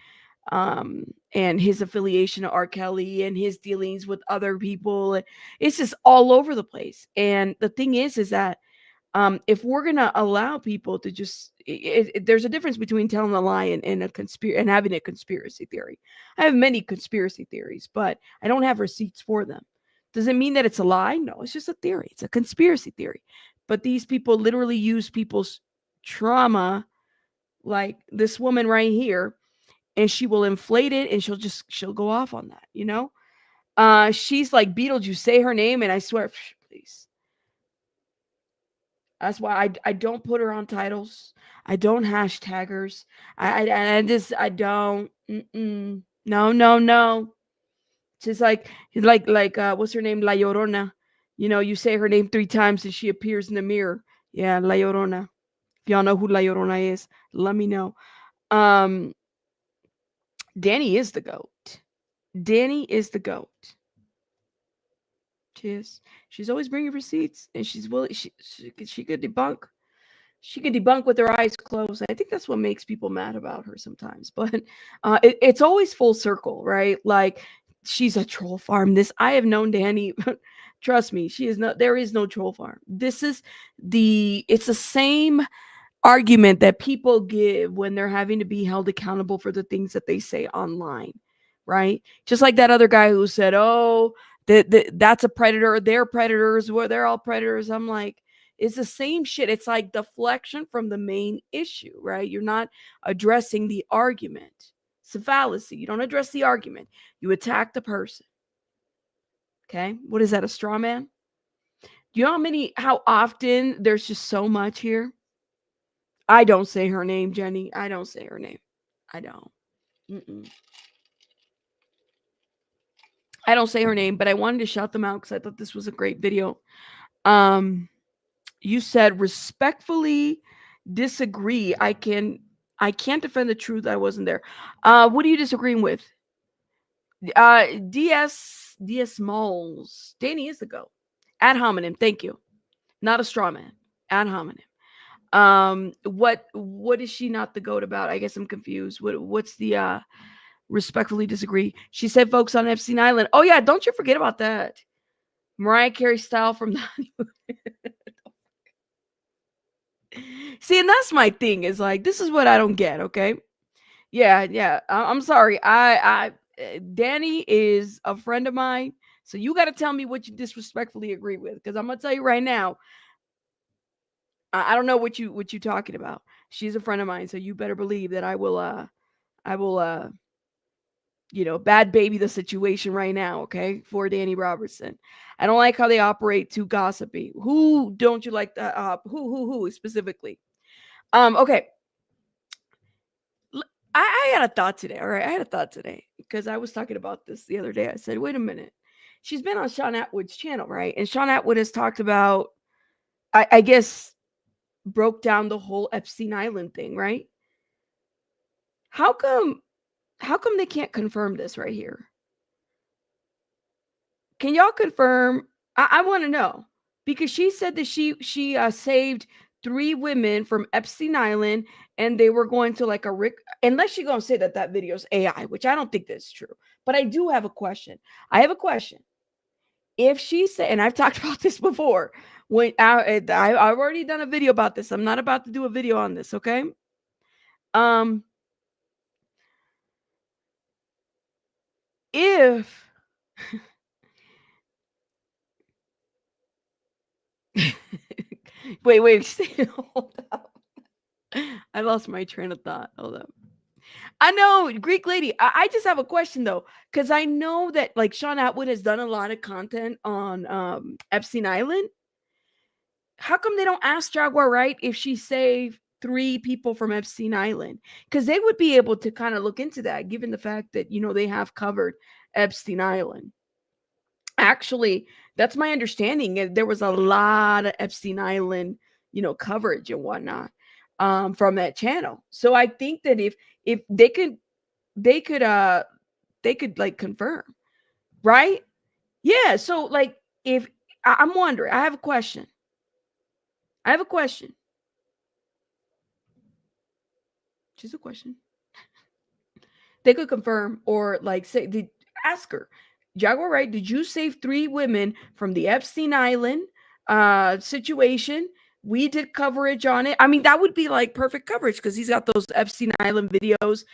And his affiliation to R. Kelly and his dealings with other people. It's just all over the place. And the thing is that if we're gonna allow people to just, there's a difference between telling a lie and a conspiracy and having a conspiracy theory. I have many conspiracy theories, but I don't have receipts for them. Does it mean that it's a lie? No, it's just a theory. It's a conspiracy theory. But these people literally use people's trauma, like this woman right here, and she will inflate it and she'll go off on that. She's like Beetlejuice, say her name, and I swear, please. That's why I don't put her on titles. I don't hashtag hers. I don't. No, no, no. She's like what's her name? La Llorona. You say her name 3 times and she appears in the mirror. Yeah, La Llorona. If y'all know who La Llorona is, let me know. Um, Danny is the goat. Danny is the goat. She's always bringing receipts, and she's willing. She could debunk. She can debunk with her eyes closed. I think that's what makes people mad about her sometimes. But it's always full circle, right? Like she's a troll farm. I have known Danny. Trust me, she is not. There is no troll farm. It's the same argument that people give when they're having to be held accountable for the things that they say online, right? Just like that other guy who said, "Oh, that's a predator. They're predators. They're all predators." I'm like, it's the same shit. It's like deflection from the main issue, right? You're not addressing the argument. It's a fallacy. You don't address the argument. You attack the person. Okay, what is that? A straw man? Do you know how often there's just so much here? I don't say her name, Jenny. I don't say her name. I don't. Mm-mm. I don't say her name, but I wanted to shout them out because I thought this was a great video. You said respectfully disagree. I can't defend the truth. I wasn't there. What are you disagreeing with? DS Malls. Danny is the goat. Ad hominem. Thank you. Not a straw man. Ad hominem. What is she not the goat about? I guess I'm confused. What's the respectfully disagree? She said folks on Epstein Island. Oh yeah, don't you forget about that. Mariah Carey style from the See, and that's my thing, is like, this is what I don't get, okay? Yeah. I'm sorry. Danny is a friend of mine, so you got to tell me what you disrespectfully agree with, because I'm gonna tell you right now, I don't know what you talking about. She's a friend of mine, so you better believe that I will Bhad Bhabie the situation right now, okay? For Danny Robertson. I don't like how they operate too gossipy. Who don't you like that? Who specifically? Okay. I had a thought today. All right. I had a thought today because I was talking about this the other day. I said, wait a minute. She's been on Sean Atwood's channel, right? And Sean Atwood has talked about, I guess, broke down the whole Epstein Island thing, right? How come they can't confirm this right here? Can y'all confirm? I want to know, because she said that she saved 3 women from Epstein Island, and they were going to like a unless you're gonna say that video's AI, which I don't think that's true. But I do have a question. I have a question. If she said, and I've talked about this before, when I've already done a video about this. I'm not about to do a video on this, okay? If wait, hold up. I lost my train of thought. Hold up. I know, Greek lady. I just have a question though, because I know that like Sean Atwood has done a lot of content on Epstein Island. How come they don't ask Jaguar Wright if she saved 3 people from Epstein Island? Because they would be able to kind of look into that, given the fact that they have covered Epstein Island. Actually, that's my understanding. There was a lot of Epstein Island, coverage and whatnot. from that channel. So I think that if they could like confirm, right? Yeah. So like if I'm wondering, I have a question. I have a question. Just a question. They could confirm or like say, ask her, Jaguar Wright, did you save 3 women from the Epstein Island situation? We did coverage on it. I mean, that would be like perfect coverage because he's got those Epstein Island videos,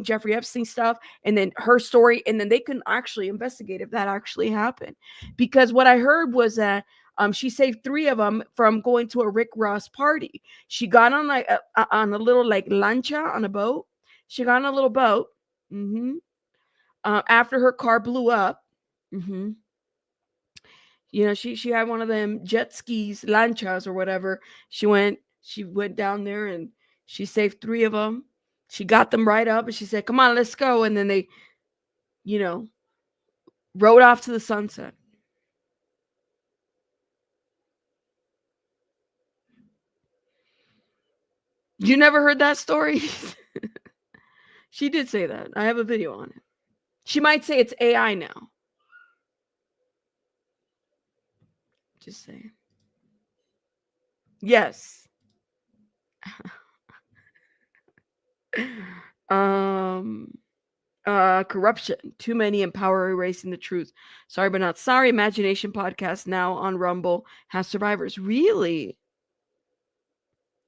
Jeffrey Epstein stuff, and then her story. And then they can actually investigate if that actually happened. Because what I heard was that she saved 3 of them from going to a Rick Ross party. She got on like on a little like lancha on a boat. She got on a little boat. After her car blew up. hmm she had one of them jet skis, lanchas or whatever. She went down there and she saved 3 of them. She got them right up and she said, "Come on, let's go." And then they, you know, rode off to the sunset. You never heard that story? She did say that. I have a video on it. She might say it's AI now. Just saying. Yes. Corruption. Too many in power erasing the truth. Sorry, but not sorry. Imagination podcast now on Rumble has survivors. Really?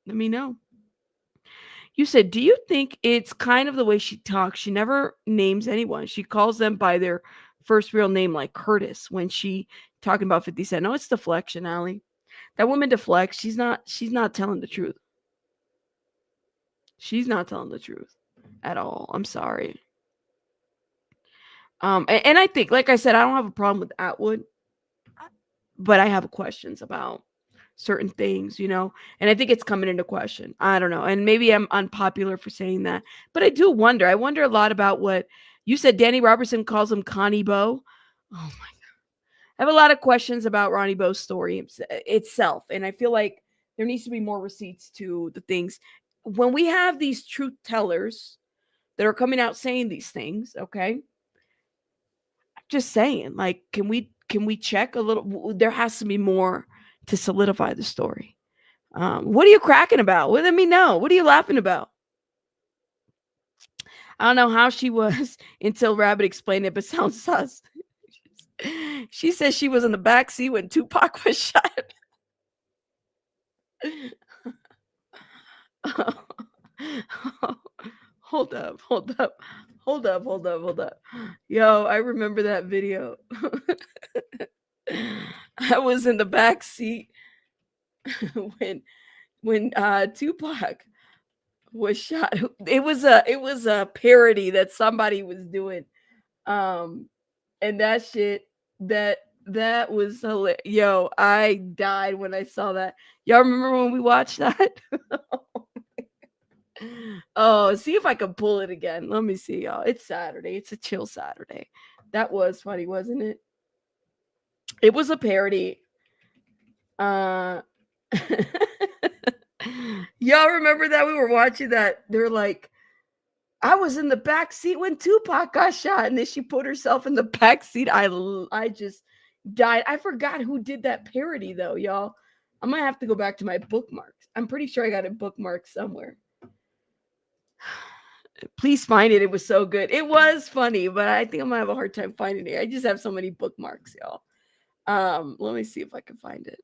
Let me know. You said, do you think it's kind of the way she talks? She never names anyone. She calls them by their first real name, like Curtis, when she talking about 50 Cent. No, it's deflection, Allie. That woman deflects. She's not telling the truth. She's not telling the truth at all. I'm sorry. And I think, like I said, I don't have a problem with Atwood, but I have questions about certain things, and I think it's coming into question. I don't know. And maybe I'm unpopular for saying that, but I do wonder. I wonder a lot about what you said. Danny Robertson calls him Connie Bo. Oh my God. I have a lot of questions about Ronnie Bo's story itself. And I feel like there needs to be more receipts to the things. When we have these truth tellers that are coming out saying these things, okay? Just saying, like, can we check a little? There has to be more to solidify the story. What are you cracking about? Let me know. What are you laughing about? I don't know how she was until Rabbit explained it, but sounds sus. She says she was in the back seat when Tupac was shot. Hold up. Yo, I remember that video. I was in the back seat when Tupac was shot. It was a parody that somebody was doing. And that shit that was hilarious. Yo, I died when I saw that. Y'all remember when we watched that? Oh, see if I can pull it again. Let me see, y'all. It's Saturday. It's a chill Saturday. That was funny, wasn't it? It was a parody. Y'all remember that we were watching that? They're like, I was in the back seat when Tupac got shot, and then she put herself in the back seat. I just died. I forgot who did that parody though, y'all. I might have to go back to my bookmarks. I'm pretty sure I got it bookmarked somewhere. Please find it. It was so good. It was funny, but I think I'm gonna have a hard time finding it. I just have so many bookmarks, y'all. Let me see if I can find it.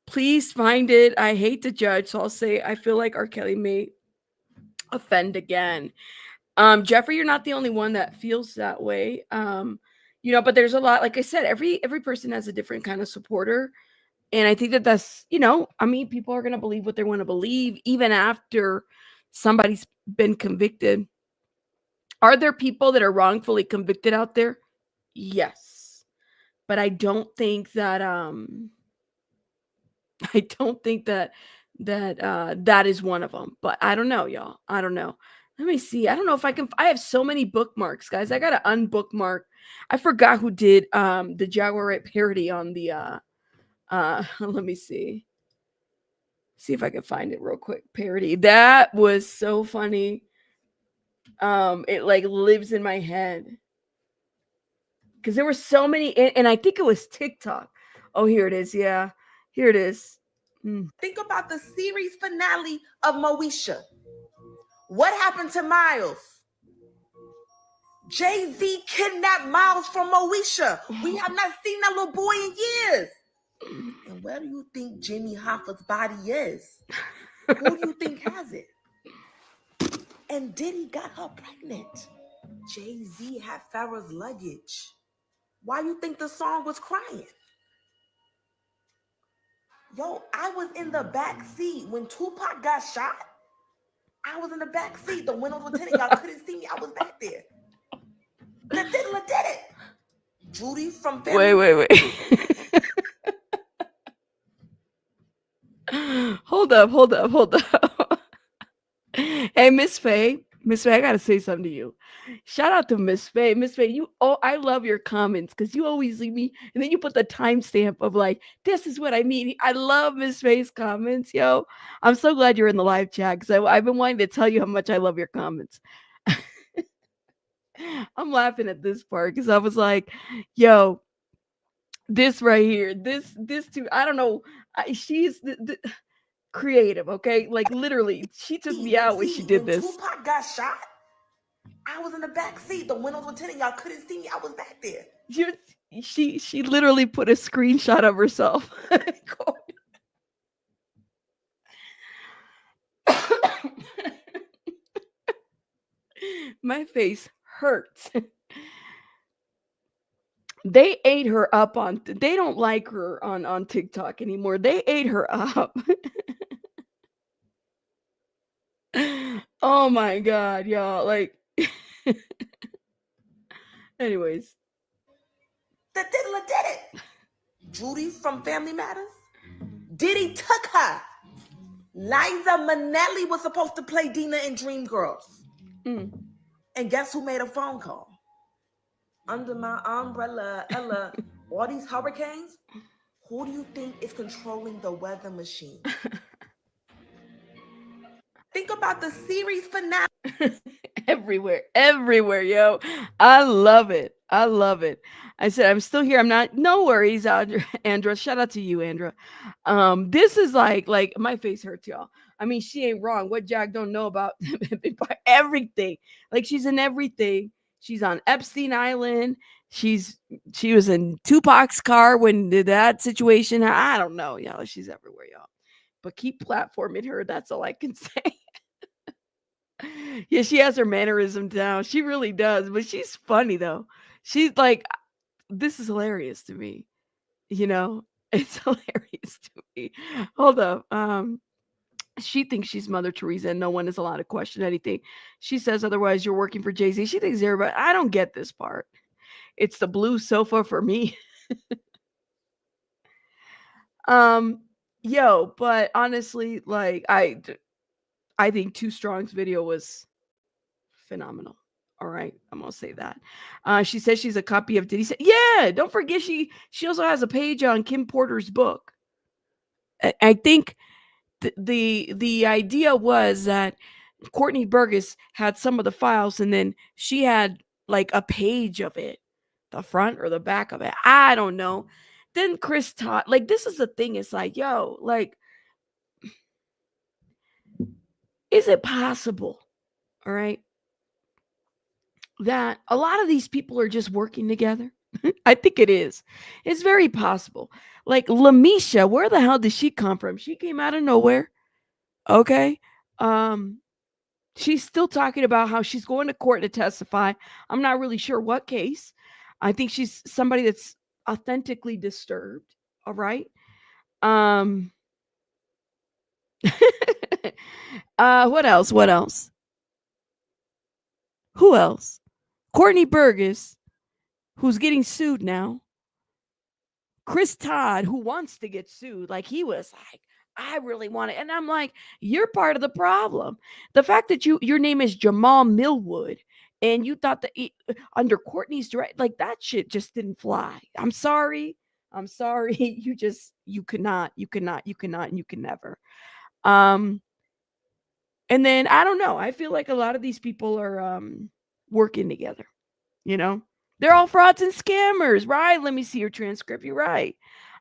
Please find it. I hate to judge, so I'll say I feel like R. Kelly may offend again. Jeffrey, you're not the only one that feels that way. But there's a lot, like I said, every person has a different kind of supporter. And I think that's, people are going to believe what they want to believe, even after somebody's been convicted. Are there people that are wrongfully convicted out there? Yes. But I don't think that, that is one of them. But I don't know, y'all. I don't know. Let me see. I don't know if I have so many bookmarks, guys. I got to unbookmark. I forgot who did the Jaguar Wright parody on the let me see. See if I can find it real quick. Parody. That was so funny. It like lives in my head because there were so many, and I think it was TikTok. Oh, here it is. Yeah, here it is. Think about the series finale of Moesha. What happened to Miles? Jay-Z kidnapped Miles from Moesha. We have not seen that little boy in years. And where do you think Jimmy Hoffa's body is? Who do you think has it? And Diddy got her pregnant. Jay-Z had Farrah's luggage. Why you think the song was crying? Yo, I was in the back seat when Tupac got shot. I was in the back seat. The windows were tinted. Y'all couldn't see me. I was back there. The diddler did it. Judy from Family. Wait. Hold up. Hey, Miss Faye. Miss Faye, I gotta say something to you. Shout out to Miss Faye. Miss Faye, I love your comments because you always leave me and then you put the timestamp of like, this is what I mean. I love Miss Faye's comments, yo. I'm so glad you're in the live chat because I've been wanting to tell you how much I love your comments. I'm laughing at this part because I was like, yo, this right here, this too. I don't know. She's the creative, okay? Like literally, she took me out when she did this. Tupac got shot. I was in the back seat. The windows were tinted. Y'all couldn't see me. I was back there. She literally put a screenshot of herself. My face hurts. They ate her up on. They don't like her on TikTok anymore. They ate her up. Oh my god, y'all! Like, anyways, the diddler did it. Judy from Family Matters. Diddy took her. Liza Minnelli was supposed to play Dina in Dreamgirls. And guess who made a phone call? Under my umbrella, Ella. All these hurricanes. Who do you think is controlling the weather machine? Think about the series finale. everywhere, yo. I love it. I said, I'm still here. I'm not, no worries, Andra. Shout out to you, Andra. This is like my face hurts, y'all. I mean, she ain't wrong. What Jag don't know about everything. Like, she's in everything. She's on Epstein Island. She was in Tupac's car when that situation. I don't know, y'all. She's everywhere, y'all. But keep platforming her. That's all I can say. Yeah, she has her mannerism down. She really does. But she's funny though. She's like, this is hilarious to me. You know, it's hilarious to me. Hold up. She thinks she's Mother Teresa and no one is allowed to question anything. She says otherwise you're working for Jay-Z. She thinks everybody. I don't get this part. It's the blue sofa for me. Yo, but honestly, like I think Too Strong's video was phenomenal. All right, I'm gonna say that. She says she's a copy of Diddy. Yeah, don't forget she also has a page on Kim Porter's book. I think the idea was that Courtney Burgess had some of the files, and then she had like a page of it, the front or the back of it. I don't know. Then Chris Todd, like this is the thing. It's like, yo, like, is it possible? All right, that a lot of these people are just working together. I think it is. It's very possible. Like Lamisha, where the hell did she come from? She came out of nowhere. Okay. She's still talking about how she's going to court to testify. I'm not really sure what case. I think she's somebody that's authentically disturbed. All right. What else? Who else? Courtney Burgess, who's getting sued now. Chris Todd, who wants to get sued. Like, he was like, I really want it. And I'm like, you're part of the problem. The fact that your name is Jamal Millwood and you thought that under Courtney's direct, like that shit just didn't fly. I'm sorry. You could not, and you can never. And then I don't know. I feel like a lot of these people are working together. You know, they're all frauds and scammers, right? Let me see your transcript. You're right.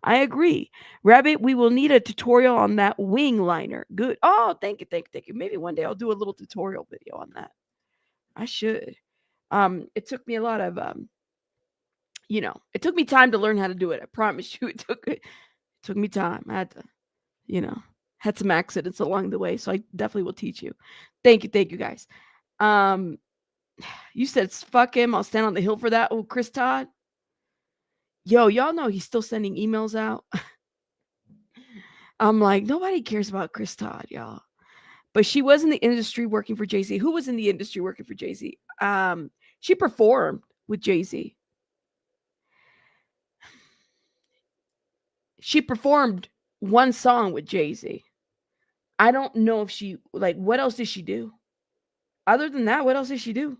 I agree. Rabbit, we will need a tutorial on that wing liner. Good. Oh, thank you, thank you, thank you. Maybe one day I'll do a little tutorial video on that. I should. It took me a lot of it took me time to learn how to do it. I promise you, it took me time. I had to, you know, had some accidents along the way, so I definitely will teach you. Thank you guys. You said fuck him. I'll stand on the hill for that. Oh, Chris Todd. Yo, y'all know he's still sending emails out. I'm like, nobody cares about Chris Todd, y'all. But she was in the industry working for Jay-Z. Who was in the industry working for Jay-Z? She performed with Jay-Z. She performed one song with Jay-Z. I don't know if she, like, what else did she do? Other than that, what else did she do?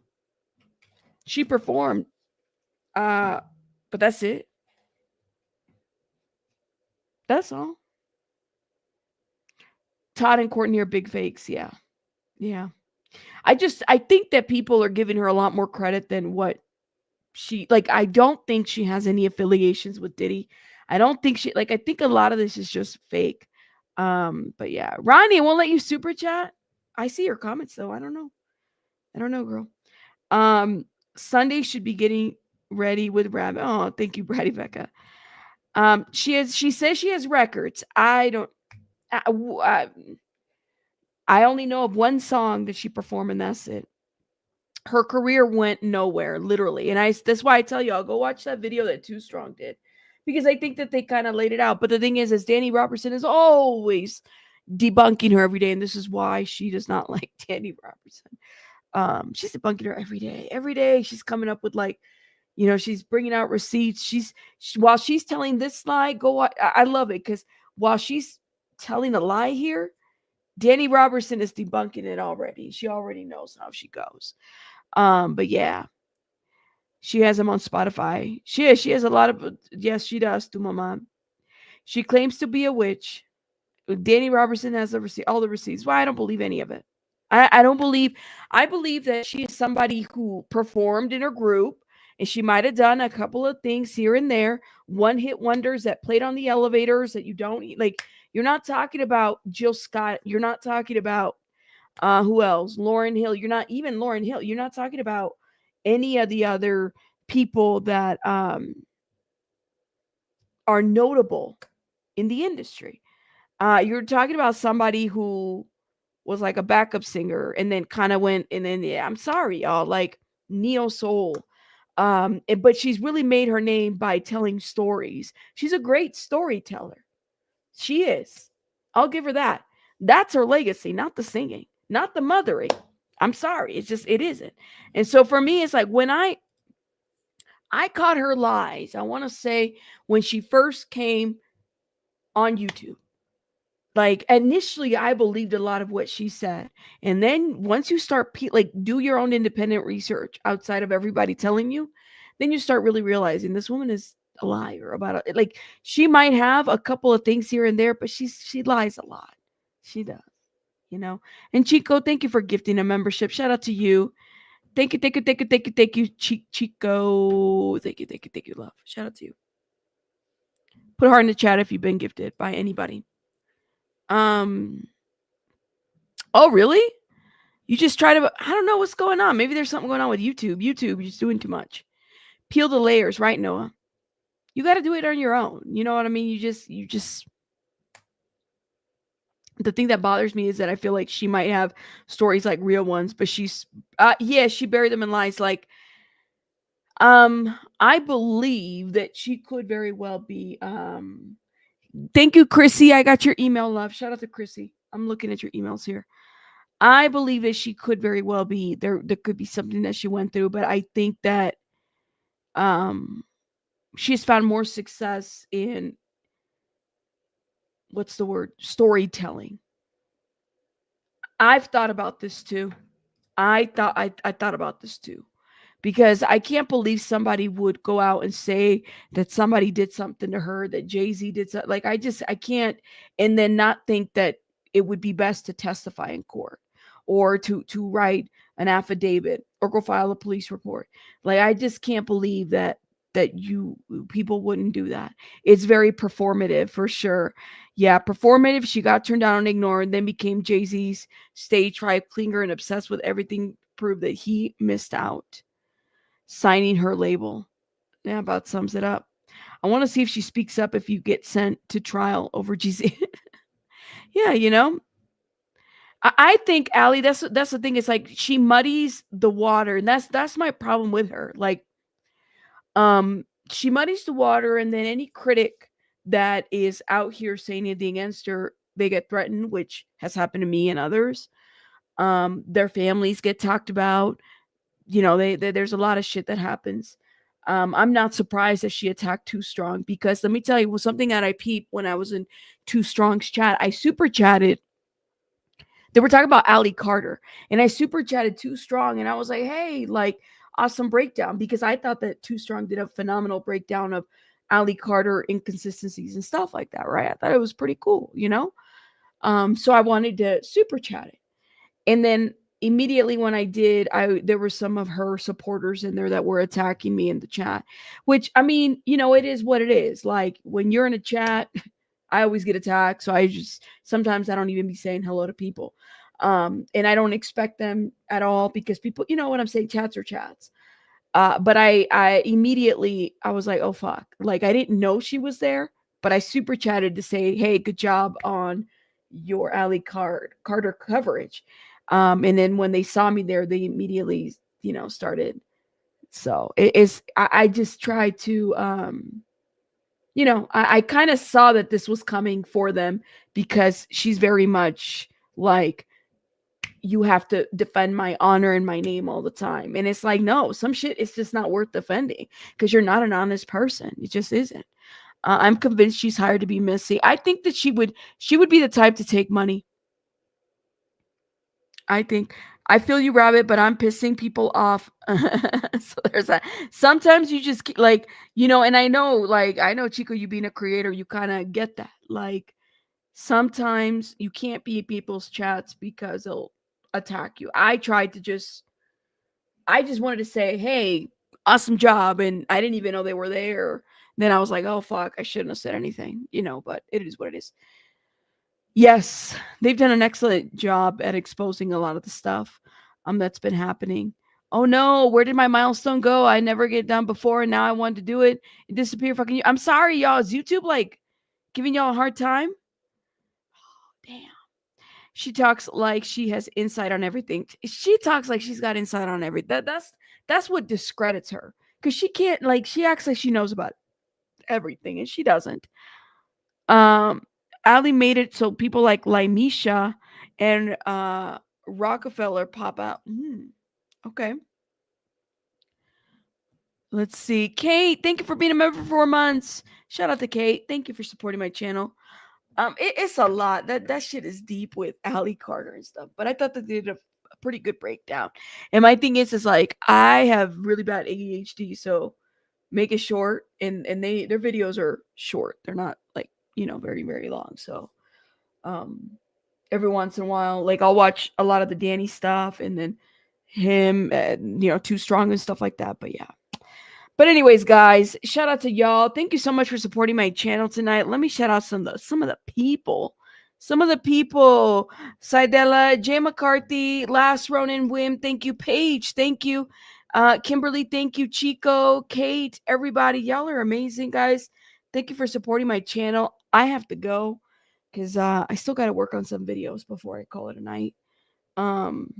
She performed. But that's it. That's all. Todd and Courtney are big fakes. Yeah. Yeah. I think that people are giving her a lot more credit than what she, like, I don't think she has any affiliations with Diddy. I don't think she, like, I think a lot of this is just fake. But yeah, Ronnie, I won't let you super chat. I see your comments though. I don't know, girl. Sunday should be getting ready with Rabbit. Oh, thank you, Brady Becca. She says she has records. I only know of one song that she performed, and that's it. Her career went nowhere, literally. And that's why I tell y'all, go watch that video that Too Strong did. Because I think that they kind of laid it out. But the thing is Danny Robertson is always debunking her every day. And this is why she does not like Danny Robertson. She's debunking her every day. Every day she's coming up with, like, she's bringing out receipts. While she's telling this lie, I love it, because while she's telling a lie here, Danny Robertson is debunking it already. She already knows how she goes. But yeah, she has him on Spotify. She has a lot of, yes, she does, to my mom. She claims to be a witch. Danny Robertson has all the receipts. Well, I don't believe any of it. I believe that she is somebody who performed in her group, and she might have done a couple of things here and there, one-hit wonders that played on the elevators that you don't, like, you're not talking about Jill Scott. You're not talking about who else? Lauryn Hill. You're not even Lauryn Hill. You're not talking about any of the other people that are notable in the industry. You're talking about somebody who was like a backup singer and then kind of went, and then, yeah, I'm sorry, y'all, like neo soul. But she's really made her name by telling stories. She's a great storyteller. She is. I'll give her that. That's her legacy, not the singing, not the mothering. I'm sorry. It isn't. And so for me, it's like when I caught her lies, I want to say when she first came on YouTube. Like, initially, I believed a lot of what she said. And then once you start, do your own independent research outside of everybody telling you, then you start really realizing this woman is a liar about it. Like, she might have a couple of things here and there, but she lies a lot. She does, And Chico, thank you for gifting a membership. Shout out to you. Thank you, Chico. Thank you, love. Shout out to you. Put a heart in the chat if you've been gifted by anybody. Oh, really? You just try to, I don't know what's going on. Maybe there's something going on with YouTube. YouTube, you're just doing too much. Peel the layers, right, Noah? You got to do it on your own. You know what I mean? You just, the thing that bothers me is that I feel like she might have stories like real ones, but she's, she buried them in lies. Like, I believe that she could very well be, thank you, Chrissy. I got your email, love. Shout out to Chrissy. I'm looking at your emails here. I believe that she could very well be there. There could be something that she went through, but I think that she's found more success in, what's the word? Storytelling. I've thought about this too. I thought about this too, because I can't believe somebody would go out and say that somebody did something to her, that Jay-Z did something. Like, I can't, and then not think that it would be best to testify in court or to write an affidavit or go file a police report. Like, I just can't believe that you people wouldn't do that. It's very performative for sure. Yeah, performative. She got turned down and ignored, then became Jay-Z's stage right clinger and obsessed with everything, proved that he missed out. Signing her label. Yeah, about sums it up. I want to see if she speaks up if you get sent to trial over GZ. Yeah, I think Allie, that's the thing. It's like she muddies the water, and that's my problem with her. Like, she muddies the water, and then any critic that is out here saying anything against her, they get threatened, which has happened to me and others. Their families get talked about. There's a lot of shit that happens. I'm not surprised that she attacked Too Strong, because let me tell you, was something that I peeped when I was in Too Strong's chat. I super chatted. They were talking about Ali Carter, and I super chatted Too Strong, and I was like, hey, like, awesome breakdown, because I thought that Too Strong did a phenomenal breakdown of Ali Carter inconsistencies and stuff like that, right? I thought it was pretty cool, so I wanted to super chat it. And then immediately when I did, there were some of her supporters in there that were attacking me in the chat, which, I mean, it is what it is. Like, when you're in a chat, I always get attacked. So sometimes I don't even be saying hello to people. And I don't expect them at all, because people, what I'm saying, chats are chats. But I immediately, I was like, oh fuck. Like, I didn't know she was there, but I super chatted to say, hey, good job on your Ali Carter coverage. And then when they saw me there, they immediately, started. So I just tried to, I kind of saw that this was coming for them, because she's very much like, you have to defend my honor and my name all the time. And it's like, no, some shit is just not worth defending, because you're not an honest person. It just isn't. I'm convinced she's hired to be Missy. I think that she would be the type to take money. I feel you, Rabbit, but I'm pissing people off. So there's that. Sometimes you just like, and I know, Chico, you being a creator, you kind of get that. Like, sometimes you can't be people's chats because they'll attack you. I just wanted to say, hey, awesome job. And I didn't even know they were there. Then I was like, oh, fuck, I shouldn't have said anything, but it is what it is. Yes, they've done an excellent job at exposing a lot of the stuff that's been happening. Oh no, where did my milestone go? I never get done before, and now I wanted to do it. It disappeared. Fucking, I'm sorry, y'all. Is YouTube like giving y'all a hard time? Oh, damn. She talks like she has insight on everything. She talks like she's got insight on everything. That's what discredits her, because she can't, like, she acts like she knows about everything, and she doesn't. Ali made it so people like Laimisha and Rockefeller pop out. Okay. Let's see. Kate, thank you for being a member for 4 months. Shout out to Kate. Thank you for supporting my channel. It's a lot. That shit is deep with Ali Carter and stuff. But I thought that they did a pretty good breakdown. And my thing is like, I have really bad ADHD, so make it short. And their videos are short. They're not like, very, very long. So every once in a while, like, I'll watch a lot of the Danny stuff, and then him, Too Strong and stuff like that. But yeah. But anyways, guys, shout out to y'all. Thank you so much for supporting my channel tonight. Let me shout out some of the people. Sidella, J. McCarthy, Last Ronin Wim, thank you. Paige, thank you. Kimberly, thank you. Chico, Kate, everybody. Y'all are amazing, guys. Thank you for supporting my channel. I have to go, because I still got to work on some videos before I call it a night. I'm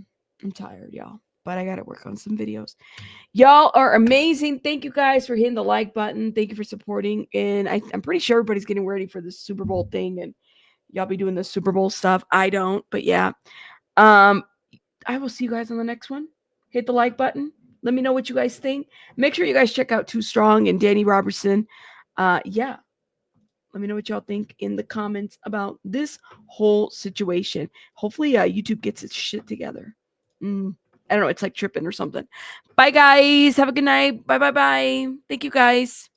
tired, y'all, but I got to work on some videos. Y'all are amazing. Thank you guys for hitting the like button. Thank you for supporting. And I'm pretty sure everybody's getting ready for this Super Bowl thing, and y'all be doing the Super Bowl stuff. I don't, but yeah. I will see you guys on the next one. Hit the like button. Let me know what you guys think. Make sure you guys check out Too Strong and Danny Robertson. Yeah. Let me know what y'all think in the comments about this whole situation. Hopefully YouTube gets its shit together. I don't know. It's like tripping or something. Bye, guys. Have a good night. Bye. Thank you, guys.